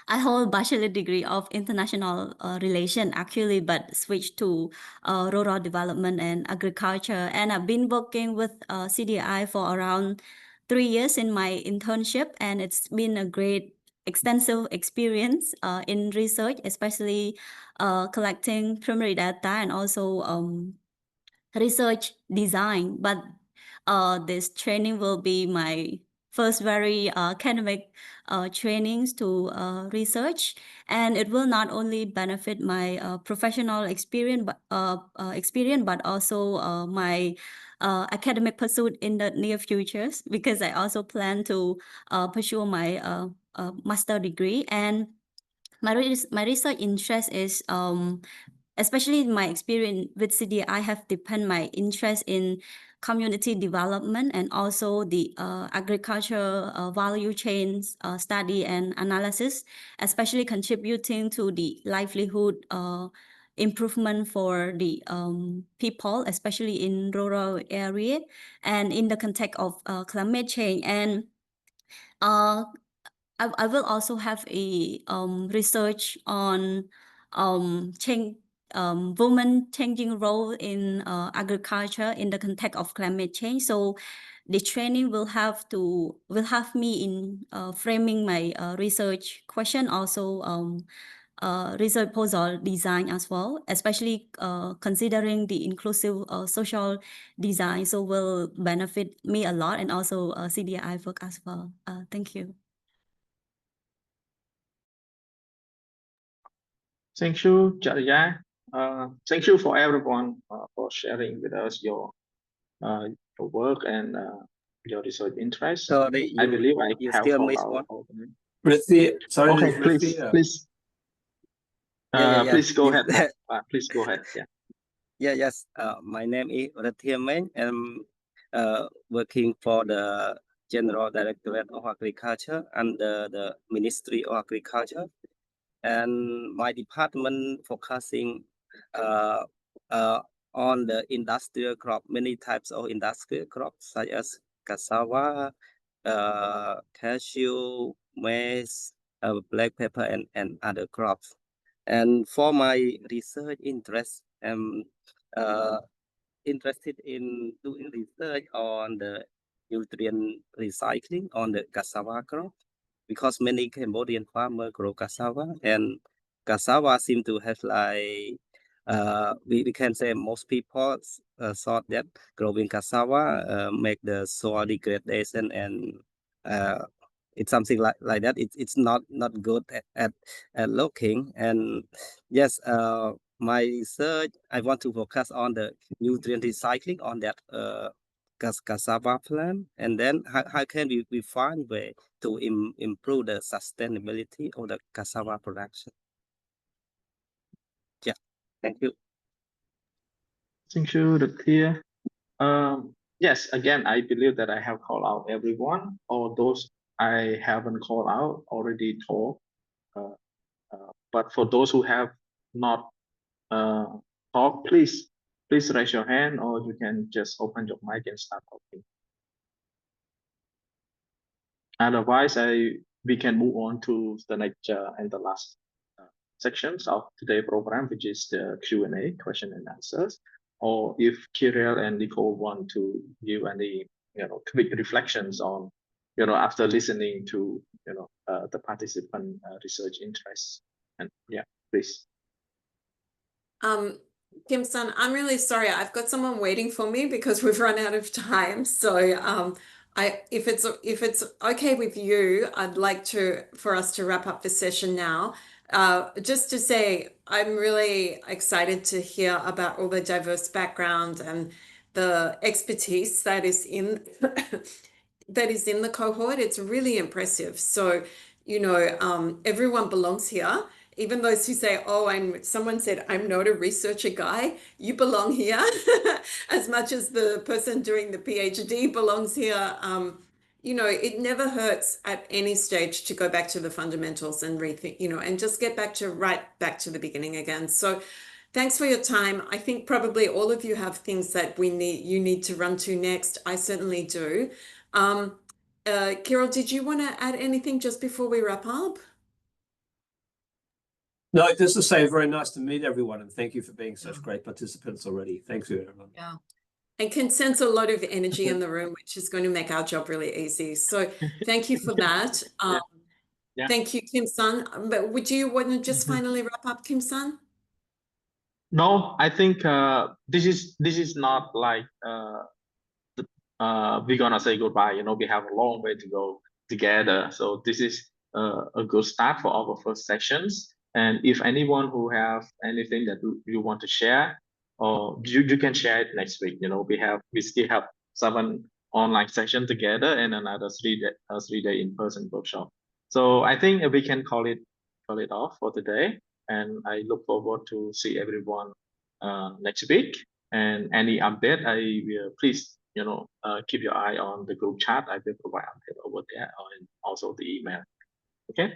I hold bachelor degree of international relation actually, but switched to rural development and agriculture. And I've been working with CDI for around 3 years in my internship, and it's been a great extensive experience in research, especially collecting primary data and also research design. But this training will be my first very academic trainings to research, and it will not only benefit my professional experience, but also my academic pursuit in the near futures, because I also plan to pursue my master degree. And my research interest is especially my experience with CDI have deepened my interest in community development and also the agriculture value chains study and analysis, especially contributing to the livelihood improvement for the people, especially in rural area and in the context of climate change. And I will also have a research on women changing role in agriculture in the context of climate change. So the training will have me in framing my research question, also research proposal design as well, especially considering the inclusive social design. So will benefit me a lot, and also CDI work as well. Thank you. Thank you, Jariya. Thank you for everyone for sharing with us your work and your research interest. Sorry, I believe I you have still called miss out. one. Sorry, Okay, Rithia. please. Yeah. Please go Is ahead. that- Please go ahead. Yeah. Yes. My name is Rithia Meng. I'm working for the General Directorate of Agriculture under the Ministry of Agriculture, and my department focusing on the industrial crop, many types of industrial crops such as cassava, cashew, maize, black pepper, and other crops. And for my research interest, I'm interested in doing research on the nutrient recycling on the cassava crop, because many Cambodian farmers grow cassava, and cassava seem to have like we can say most people thought that growing cassava make the soil degradation, and it's something like that. It's not good at looking. And yes, my research, I want to focus on the nutrient recycling on that cassava plant, and then how can we find way to improve the sustainability of the cassava production. Yeah, thank you. Thank you, Rithia. Yes, again, I believe that I have called out everyone, or those I haven't called out already told. But for those who have not talked, please raise your hand, or you can just open your mic and start talking. Otherwise, we can move on to the next and the last sections of today's program, which is the Q&A, question and answers. Or if Kirill and Nicole want to give any quick reflections on after listening to the participant research interests. And yeah, please. Kim Sun, I'm really sorry. I've got someone waiting for me because we've run out of time. So if it's okay with you, I'd like for us to wrap up the session now. Just to say, I'm really excited to hear about all the diverse background and the expertise that is in the cohort. It's really impressive. So, everyone belongs here. Even those who say, someone said, I'm not a researcher guy, you belong here as much as the person doing the PhD belongs here. It never hurts at any stage to go back to the fundamentals and rethink, and just get right back to the beginning again. So thanks for your time. I think probably all of you have things that you need to run to next. I certainly do. Kirill, did you want to add anything just before we wrap up? No, just to say, very nice to meet everyone, and thank you for being such great participants already. Thank you, everyone. Yeah. And can sense a lot of energy in the room, which is going to make our job really easy. So thank you for that. Thank you, Kim Sun. But would you want to just finally wrap up, Kim Sun? No, I think this is not like we're gonna say goodbye. You know, we have a long way to go together. So this is a good start for our first sessions. And if anyone who have anything that you want to share, or you can share it next week. You know, we still have 7 online sessions together and another 3-day in-person workshop. So I think we can call it off for today. And I look forward to see everyone next week. And any update, I will please, you know, keep your eye on the group chat. I will provide update over there and also the email. Okay.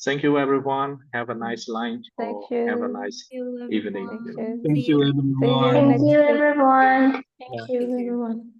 Thank you, everyone. Have a nice lunch. Thank or have a you. nice you, evening. everyone. Thank you. Thank you, See you everyone. next week. everyone. Thank you, everyone.